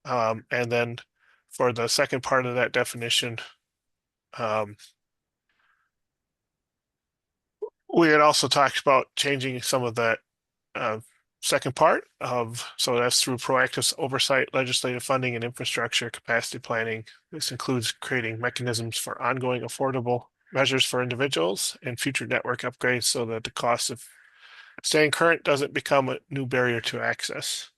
And then for the second part of that definition, we had also talked about changing some of that second part of, so that's through proactive oversight, legislative funding, and infrastructure capacity planning. This includes creating mechanisms for ongoing affordable measures for individuals and future network upgrades so that the cost of staying current doesn't become a new barrier to access.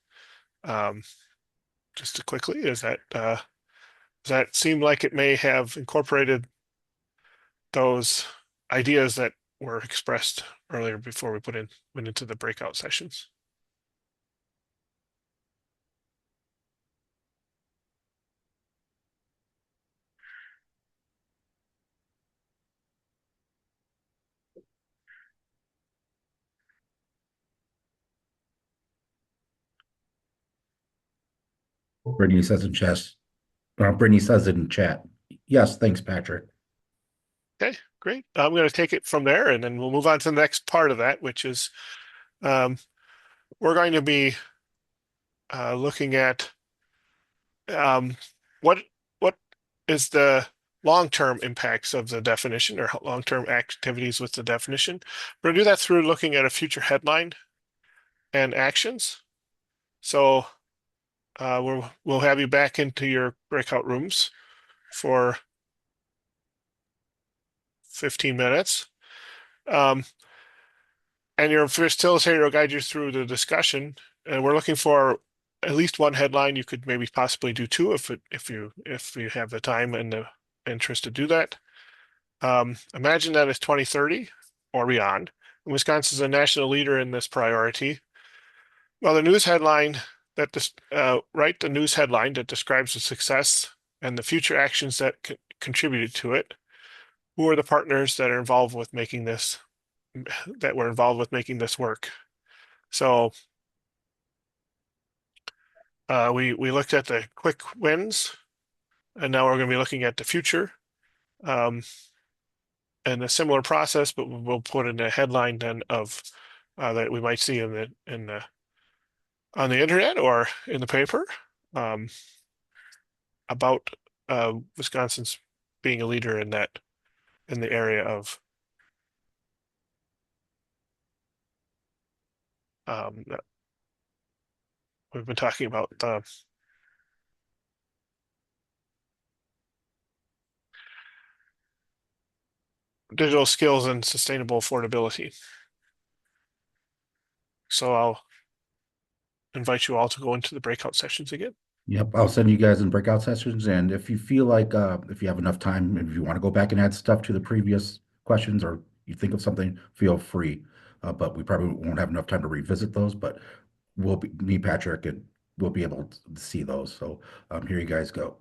Just to quickly, does that seem like it may have incorporated those ideas that were expressed earlier before we went into the breakout sessions? Brittany says in chat. Brittany says in chat. Yes, thanks, Patrick. Okay, great. I'm going to take it from there, and then we'll move on to the next part of that, which is we're going to be looking at what is the long-term impacts of the definition or long-term activities with the definition. We're going to do that through looking at a future headline and actions. So we'll have you back into your breakout rooms for 15 minutes. And your facilitator will guide you through the discussion. And we're looking for at least one headline. You could maybe possibly do 2 if you have the time and the interest to do that. Imagine that it's 2030 or beyond. Wisconsin is a national leader in this priority. Well, the news headline write the news headline that describes the success and the future actions that contributed to it. Who are the partners that are involved with making this work? So we looked at the quick wins, and now we're going to be looking at the future. And a similar process, but we'll put in a headline then of that we might see on the internet or in the paper um, about Wisconsin's being a leader in the area of that we've been talking about digital skills and sustainable affordability. So I'll invite you all to go into the breakout sessions again. Yep, I'll send you guys in breakout sessions, and if you feel like if you have enough time, if you want to go back and add stuff to the previous questions, or you think of something, feel free. But we probably won't have enough time to revisit those, but me, Patrick, and we'll be able to see those. So here you guys go.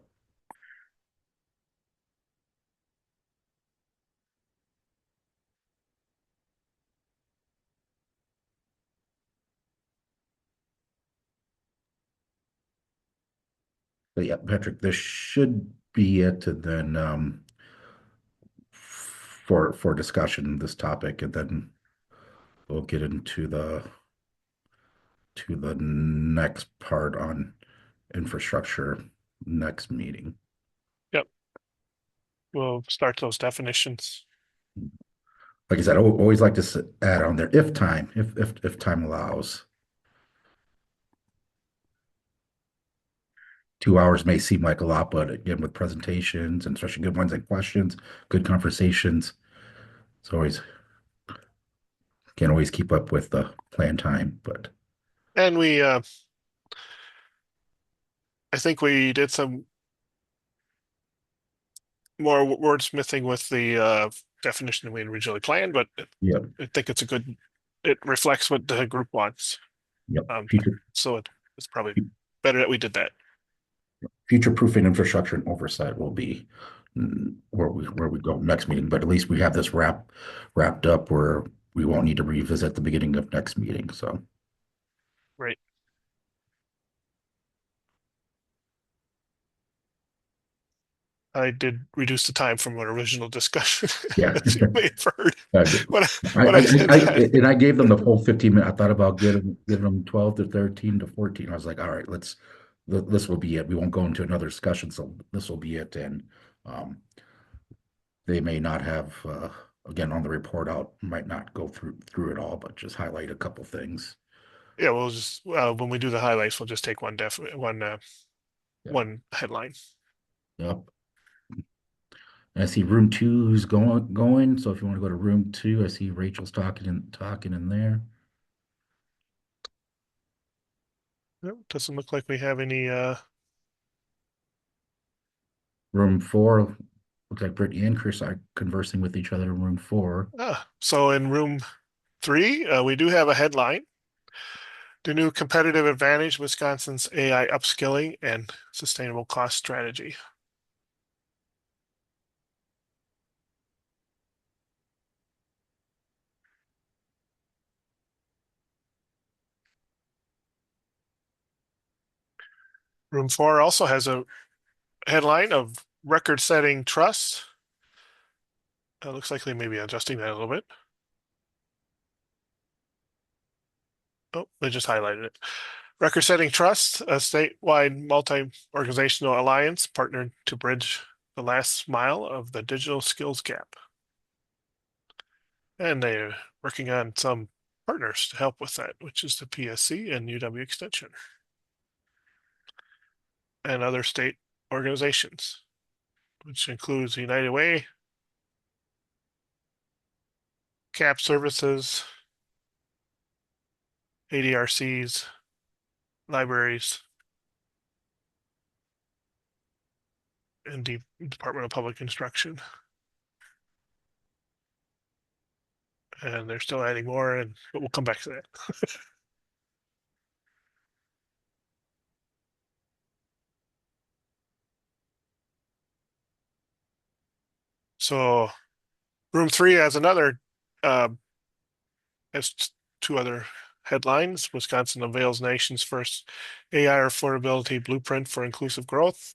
But yeah, Patrick, this should be it, and then for discussion, this topic, and then we'll get into the next part on infrastructure next meeting. Yep. We'll start those definitions. Like I said, I always like to add on there if time allows. 2 hours may seem like a lot, but again, with presentations and especially good ones and questions, good conversations, it's always can't always keep up with the plan time, but And I think we did some more wordsmithing with the definition than we originally planned, but yeah, I think it reflects what the group wants. yep. Future So it's probably better that we did that. future-proofing infrastructure and oversight will be where we go next meeting, but at least we have this wrapped up where we won't need to revisit the beginning of next meeting. So Right. I did reduce the time from our original discussion, yeah. as you may have heard. When I did that. and I gave them the whole 15 minutes. I thought about giving them 12 to 13 to 14. I was like, all right, this will be it. We won't go into another discussion, so this will be it. And they may not have again on the report out, might not go through it all, but just highlight a couple things. Yeah, we'll just when we do the highlights, we'll just take one headline. Yep. And I see room 2 is going. So if you want to go to room 2, I see Rachel's talking in there. No, doesn't look like we have any Room 4, looks like Brittany and Chris are conversing with each other in room 4. So in room 3, we do have a headline. The new competitive advantage, Wisconsin's AI upskilling and sustainable cost strategy. Room 4 also has a headline of record-setting trust. It looks like they may be adjusting that a little bit. Oh, they just highlighted it. Record-setting trust, a statewide multi-organizational alliance partnered to bridge the last mile of the digital skills gap. And they're working on some partners to help with that, which is the PSC and UW Extension and other state organizations, which includes United Way, CAP Services, ADRCs, libraries, and the Department of Public Instruction. And they're still adding more, but we'll come back to that. So room 3 has has 2 other headlines. Wisconsin unveils nation's first AI affordability blueprint for inclusive growth,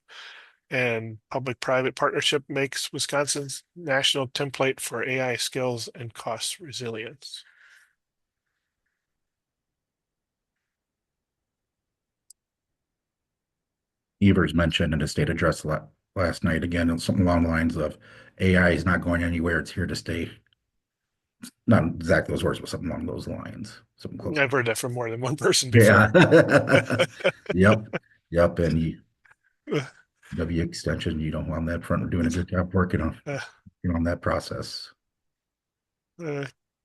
and public-private partnership makes Wisconsin's national template for AI skills and cost resilience. Evers mentioned in the state address last night, again, something along the lines of AI is not going anywhere. It's here to stay. Not exactly those words, but something along those lines. Something close. I've heard that from more than one person Yeah. before. Yep. Yep. And W extension, on that front, we're doing a good job working on that process.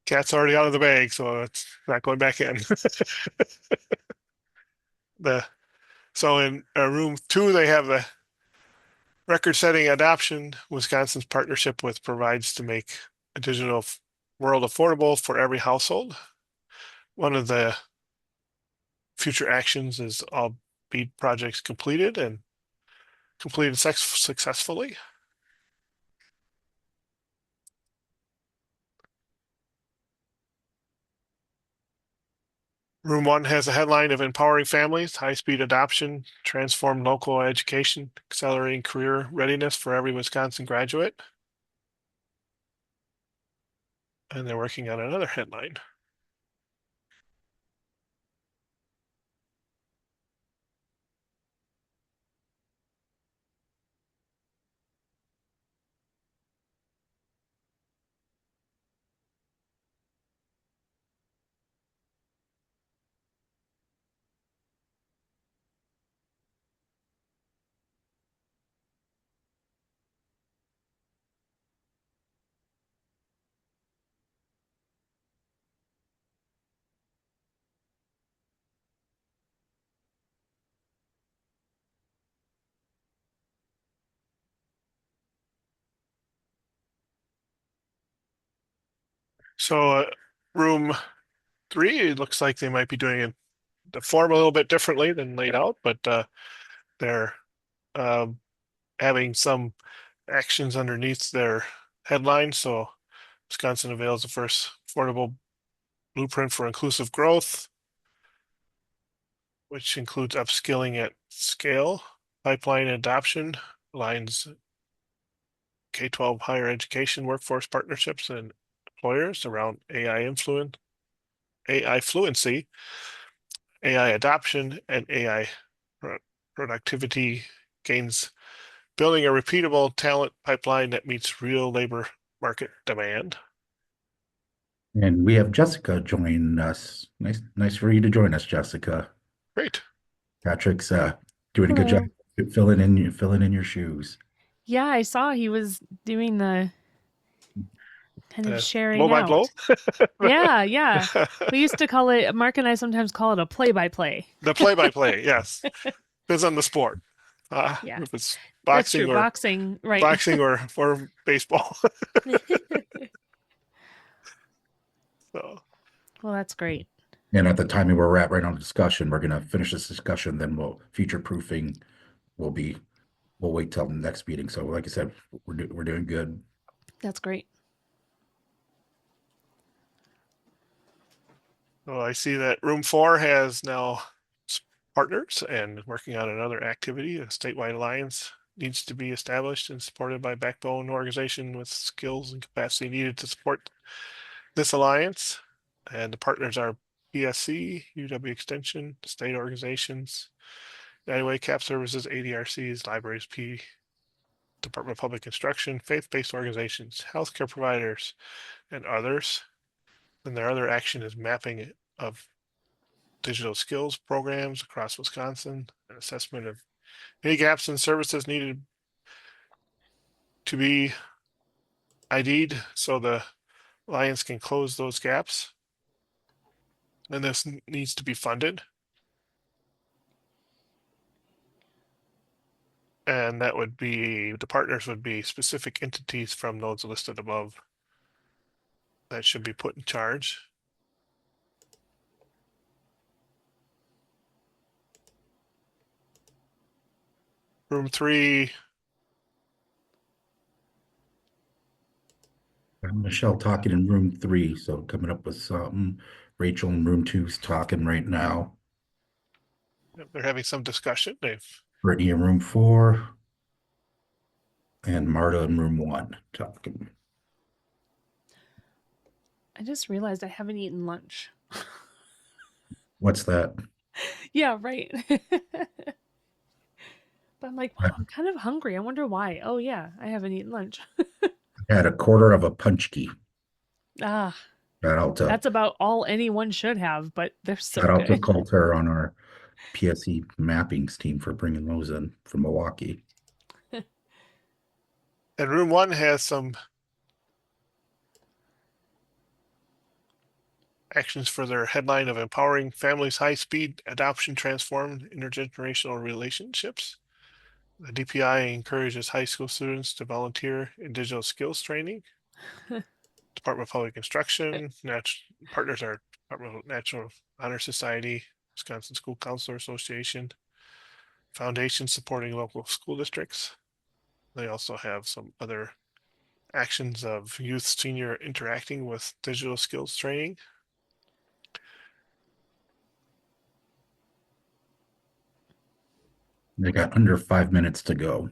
Cat's already out of the bag, so it's not going back in. So in room 2, they have the record-setting adoption. Wisconsin's partnership with provides to make a digital world affordable for every household. One of the future actions is all BEAD projects completed and completed successfully. Room 1 has a headline of empowering families, high-speed adoption, transform local education, accelerating career readiness for every Wisconsin graduate. And they're working on another headline. So room 3, it looks like they might be doing the form a little bit differently than laid out, but they're having some actions underneath their headline. So Wisconsin unveils the first affordable blueprint for inclusive growth, which includes upskilling at scale, pipeline adoption, aligns K-12 higher education workforce partnerships and employers around AI fluency, AI adoption, and AI productivity gains, building a repeatable talent pipeline that meets real labor market demand. And we have Jessica joining us. Nice for you to join us, Jessica. Great. Patrick's doing a good job filling in your shoes. Yeah, I saw he was doing the kind of sharing blow by out. blow. Yeah. We used to call it, Mark and I sometimes call it a play-by-play. The play-by-play, yes. Depends on the sport. Yeah. If it's That's true. boxing right. Boxing or baseball. So. Well, that's great. And at the timing where we're at right now in the discussion, we're going to finish this discussion, then future proofing we'll wait till the next meeting. So like I said, we're doing good. That's great. So I see that room 4 has now partners and working on another activity. A statewide alliance needs to be established and supported by a backbone organization with skills and capacity needed to support this alliance. And the partners are PSC, UW Extension, state organizations, United Way, CAP Services, ADRCs, Libraries, Department of Public Instruction, faith-based organizations, healthcare providers, and others. And their other action is mapping of digital skills programs across Wisconsin, an assessment of any gaps in services needed to be ID'd so the Alliance can close those gaps. And this needs to be funded. And that would be, the partners would be specific entities from those listed above that should be put in charge. Room 3. Michelle talking in room 3, so coming up with something. Rachel in room 2's talking right now. They're having some discussion. Brittany in room 4. And Marta in room 1 talking. I just realized I haven't eaten lunch. What's that? Yeah, right. But I'm like, wow, I'm kind of hungry. I wonder why. Oh yeah, I haven't eaten lunch. I had a quarter of a punch key. Ah, Shout out to that's about all anyone should have, but they're so shout out to good. Coulter on our PSE mappings team for bringing those in from Milwaukee. And room one has some actions for their headline of empowering families' high-speed adoption transformed intergenerational relationships. The DPI encourages high school students to volunteer in digital skills training. Department of Public Instruction, partners are Department of Natural Honor Society, Wisconsin School Counselor Association, Foundation supporting local school districts. They also have some other actions of youth senior interacting with digital skills training. They got under 5 minutes to go.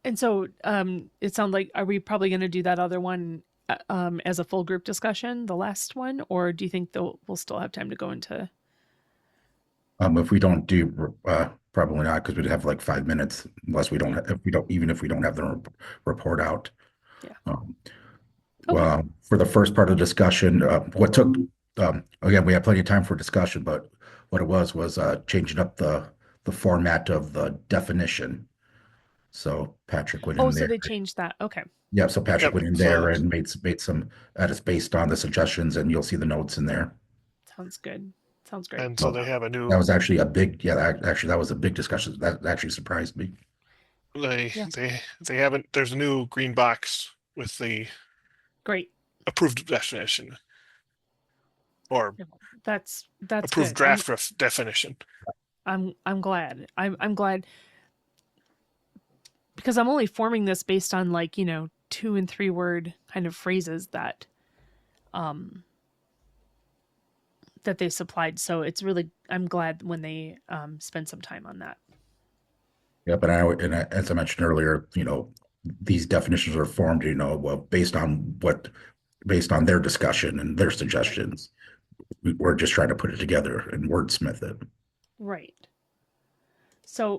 And so it sounds like, are we probably going to do that other one as a full group discussion, the last one, or do you think we'll still have time to go into? If we don't do, probably not, because we'd have like 5 minutes, unless we don't, even if we don't have the report out. Yeah. Okay. Well, for the first part of the discussion, what took, again, we had plenty of time for discussion, but what it was changing up the format of the definition. So Patrick went in so there. they changed that. Okay. Yeah, so Patrick went in so there and made some edits based on the suggestions, and you'll see the notes in there. Sounds good. Sounds great. And so they have a new. That was actually a big, actually that was a big discussion. That actually surprised me. They haven't. There's a new green box with the great approved definition, or that's approved good. draft definition. I'm glad. I'm glad, because I'm only forming this based on 2 and 3 word kind of phrases that that they supplied. So it's really, I'm glad when they spend some time on that. Yeah, but as I mentioned earlier, these definitions are formed, based on their discussion and their suggestions. We're just trying to put it together and wordsmith it. Right. So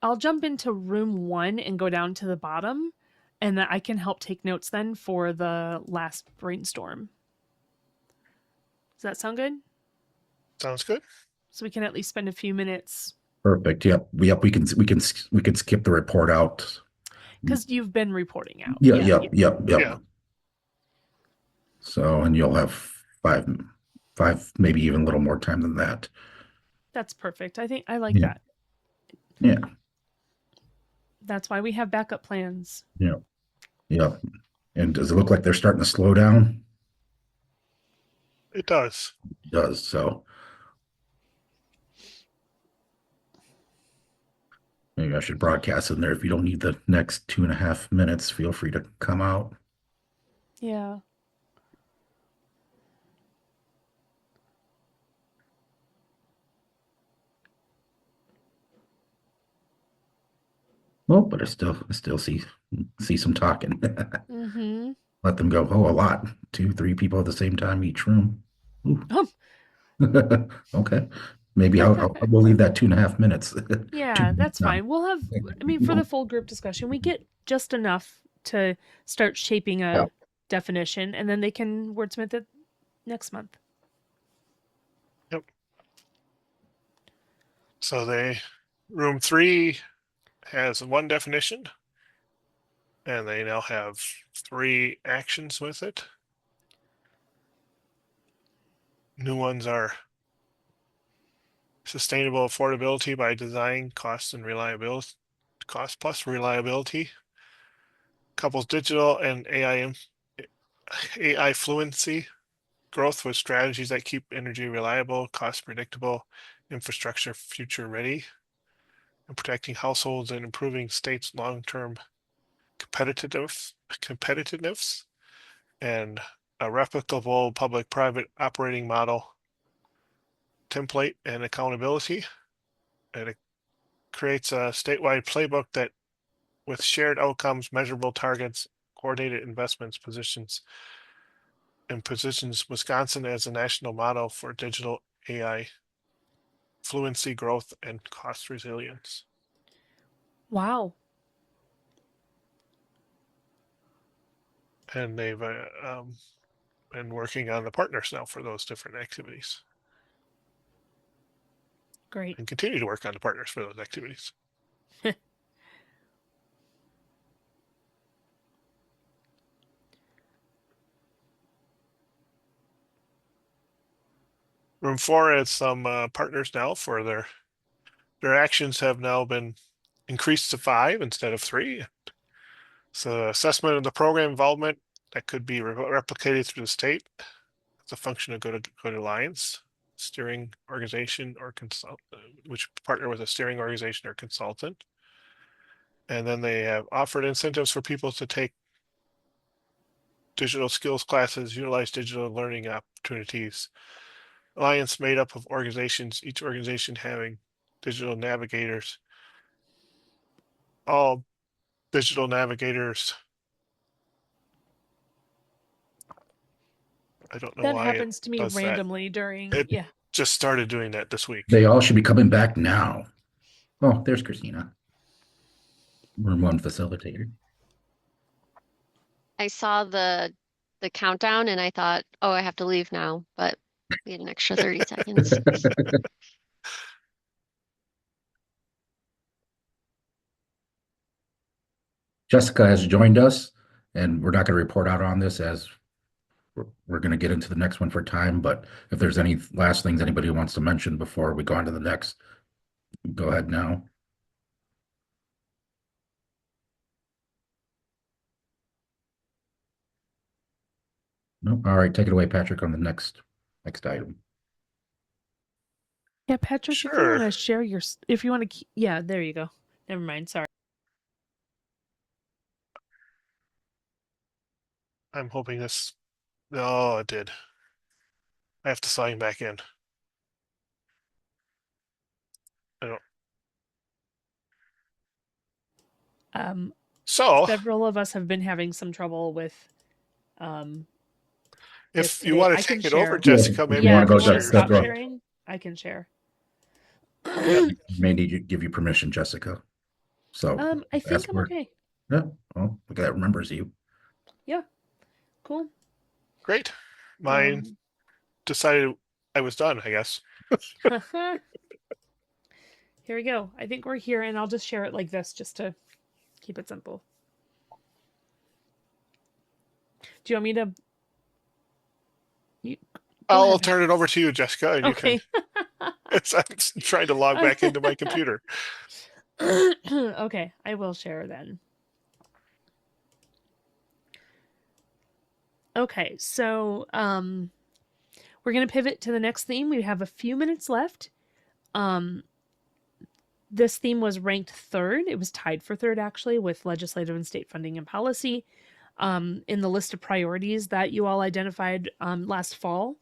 I'll jump into room 1 and go down to the bottom, and that I can help take notes then for the last brainstorm. Does that sound good? Sounds good. So we can at least spend a few minutes. Perfect. Yep. We can skip the report out. Because you've been reporting out. Yep. So, and you'll have five, maybe even a little more time than that. That's perfect. I think I like that. Yeah. That's why we have backup plans. Yeah. And does it look like they're starting to slow down? It does. It does. So maybe I should broadcast in there. If you don't need the next 2.5 minutes, feel free to come out. Yeah. Well, but I still see some talking. Mm-hmm. Let them go. Oh, a lot. 2, 3 people at the same time each room. Okay. Maybe we'll leave that 2.5 minutes. Yeah, that's fine. We'll have, for the full group discussion, we get just enough to start shaping a definition, and then they can wordsmith it next month. Yep. So room 3 has 1 definition, and they now have 3 actions with it. New ones are sustainable affordability by design, cost plus reliability. Couples digital and AI fluency growth with strategies that keep energy reliable, cost predictable, infrastructure future ready, and protecting households and improving states' long-term competitiveness, and a replicable public-private operating model template and accountability. And it creates a statewide playbook that with shared outcomes, measurable targets, coordinated investments positions Wisconsin as a national model for digital AI fluency, growth, and cost resilience. Wow. And they've been working on the partners now for those different activities. Great. And continue to work on the partners for those activities. Room 4 has some partners now for their actions have now been increased to 5 instead of 3. So assessment of the program involvement that could be replicated through the state. It's a function of Good Alliance, steering organization or consult, which partner with a steering organization or consultant. And then they have offered incentives for people to take digital skills classes, utilize digital learning opportunities. Alliance made up of organizations, each organization having digital navigators. All digital navigators. I don't know That why happens it to me does that. randomly during, It yeah. just started doing that this week. They all should be coming back now. Oh, there's Christina. Room 1 facilitator. I saw the countdown and I thought, oh, I have to leave now, but we had an extra 30 seconds. Jessica has joined us, and we're not going to report out on this as we're going to get into the next one for time. But if there's any last things anybody wants to mention before we go on to the next, go ahead now. Nope. All right, take it away, Patrick, on the next item. Yeah, Patrick, if you Sure. want to share your, if you want to, yeah, there you go. Never mind. Sorry. I'm hoping this. Oh, it did. I have to sign back in. I don't. So several of us have been having some trouble with if you today. want I to can take it over, share. Jessica, maybe Yeah, you if you can want to share. stop go. sharing, I can share. May need to give you permission, Jessica. So I think I'm okay. Yeah. Well, look at that, remembers you. Yeah. Cool. Great. Mine decided I was done, I guess. Here we go. I think we're here, and I'll just share it like this just to keep it simple. Do you want me to? I'll turn it over to you, Jessica, and okay. you can. I'm trying to log back into my computer. Okay, I will share then. Okay, so we're going to pivot to the next theme. We have a few minutes left. This theme was ranked 3rd. It was tied for 3rd, actually, with legislative and state funding and policy in the list of priorities that you all identified last fall.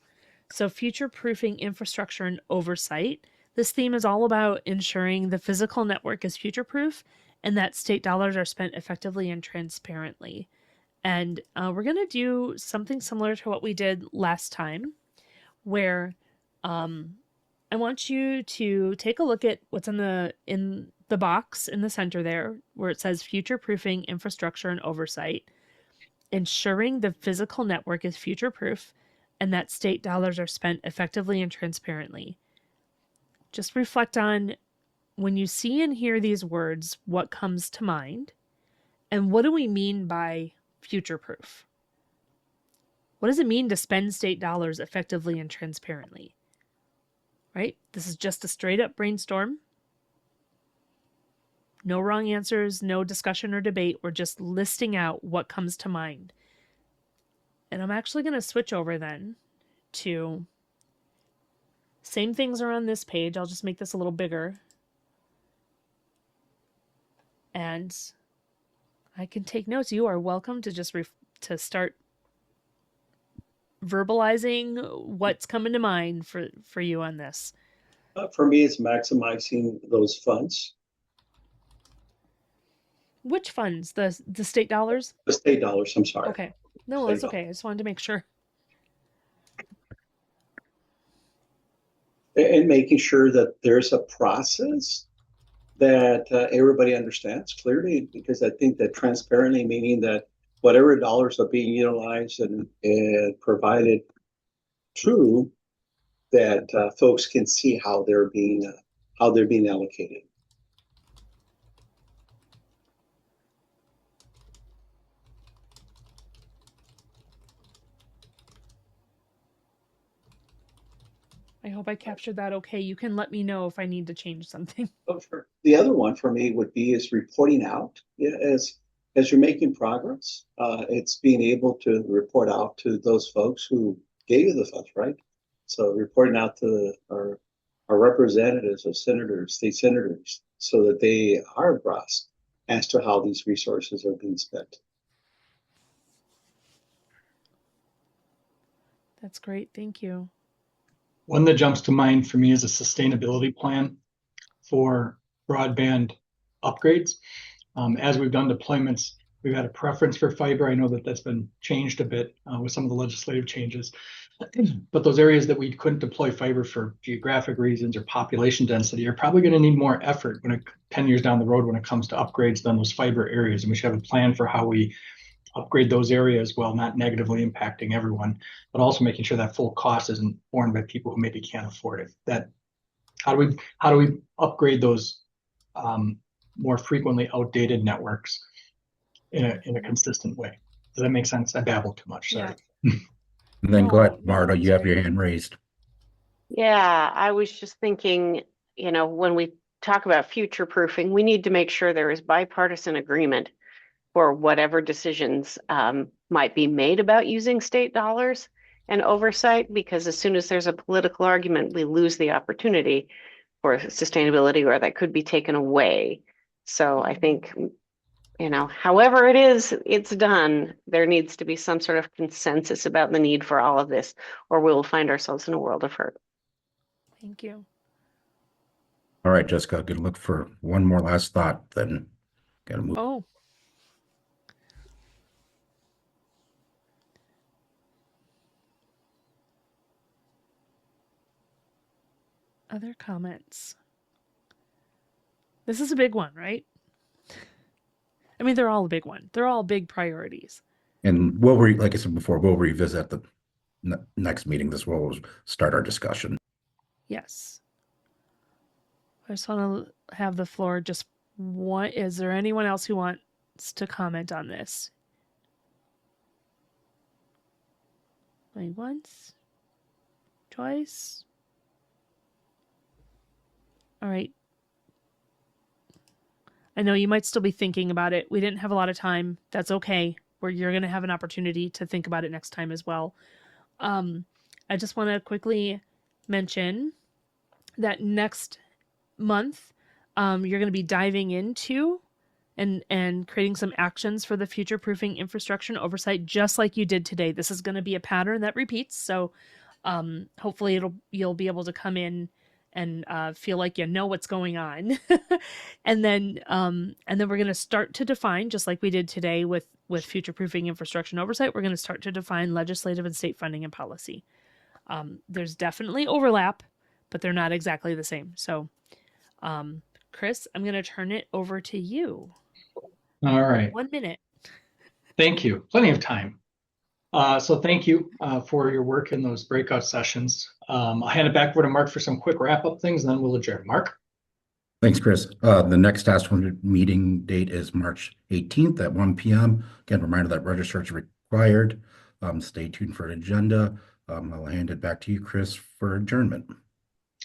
So future-proofing infrastructure and oversight. This theme is all about ensuring the physical network is future-proof and that state dollars are spent effectively and transparently. And we're going to do something similar to what we did last time, where I want you to take a look at what's in the box in the center there, where it says future-proofing infrastructure and oversight, ensuring the physical network is future-proof and that state dollars are spent effectively and transparently. Just reflect on, when you see and hear these words, what comes to mind, and what do we mean by future-proof? What does it mean to spend state dollars effectively and transparently? Right? This is just a straight up brainstorm. No wrong answers, no discussion or debate. We're just listing out what comes to mind. And I'm actually going to switch over then to same things are on this page. I'll just make this a little bigger. And I can take notes. You are welcome to just to start verbalizing what's coming to mind for you on this. For me, it's maximizing those funds. Which funds? The state dollars? The state dollars, I'm sorry. Okay. No, that's okay. I just wanted to make sure. and making sure that there's a process that everybody understands clearly, because I think that transparently, meaning that whatever dollars are being utilized and provided to, that folks can see how they're being allocated. I hope I captured that okay. You can let me know if I need to change something. Oh, sure. The other one for me would be is reporting out. Yeah, as you're making progress, it's being able to report out to those folks who gave you the funds, right? So reporting out to our representatives of senators, state senators, so that they are abreast as to how these resources are being spent. That's great. Thank you. One that jumps to mind for me is a sustainability plan for broadband upgrades. As we've done deployments, we've had a preference for fiber. I know that that's been changed a bit with some of the legislative changes. But those areas that we couldn't deploy fiber for geographic reasons or population density are probably going to need more effort 10 years down the road when it comes to upgrades than those fiber areas. And we should have a plan for how we upgrade those areas while not negatively impacting everyone, but also making sure that full cost isn't borne by people who maybe can't afford it. How do we upgrade those more frequently outdated networks in a consistent way? Does that make sense? I babbled too much. Sorry. Yeah. And then go ahead, No, Marta, you have your hand raised. Yeah, I was just thinking, when we talk about future proofing, we need to make sure there is bipartisan agreement for whatever decisions might be made about using state dollars and oversight, because as soon as there's a political argument, we lose the opportunity for sustainability, or that could be taken away. So I think, however it is, it's done, there needs to be some sort of consensus about the need for all of this, or we'll find ourselves in a world of hurt. Thank you. All right, Jessica, gonna look for one more last thought, then gotta move. Oh. Other comments? This is a big one, right? I mean, they're all a big one. They're all big priorities. And like I said before, we'll revisit the next meeting. This will start our discussion. Yes. I just want to have the floor. Is there anyone else who wants to comment on this? Like once? Twice? All right. I know you might still be thinking about it. We didn't have a lot of time. That's okay. You're going to have an opportunity to think about it next time as well. I just want to quickly mention that next month, you're going to be diving into and creating some actions for the future-proofing infrastructure and oversight, just like you did today. This is going to be a pattern that repeats. So hopefully you'll be able to come in and feel like you know what's going on. and then we're going to start to define, just like we did today with future-proofing infrastructure and oversight, we're going to start to define legislative and state funding and policy. There's definitely overlap, but they're not exactly the same. So, Chris, I'm going to turn it over to you. All right. 1 minute. Thank you. Plenty of time. So thank you for your work in those breakout sessions. I'll hand it back over to Mark for some quick wrap-up things, and then we'll adjourn. Mark? Thanks, Chris. The next task force meeting date is March 18th at 1 p.m. Again, reminder that registration is required. Stay tuned for an agenda. I'll hand it back to you, Chris, for adjournment.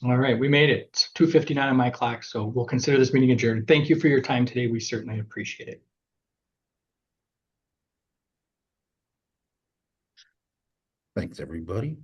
All right, we made it. It's 2:59 on my clock, so we'll consider this meeting adjourned. Thank you for your time today. We certainly appreciate it. Thanks, everybody.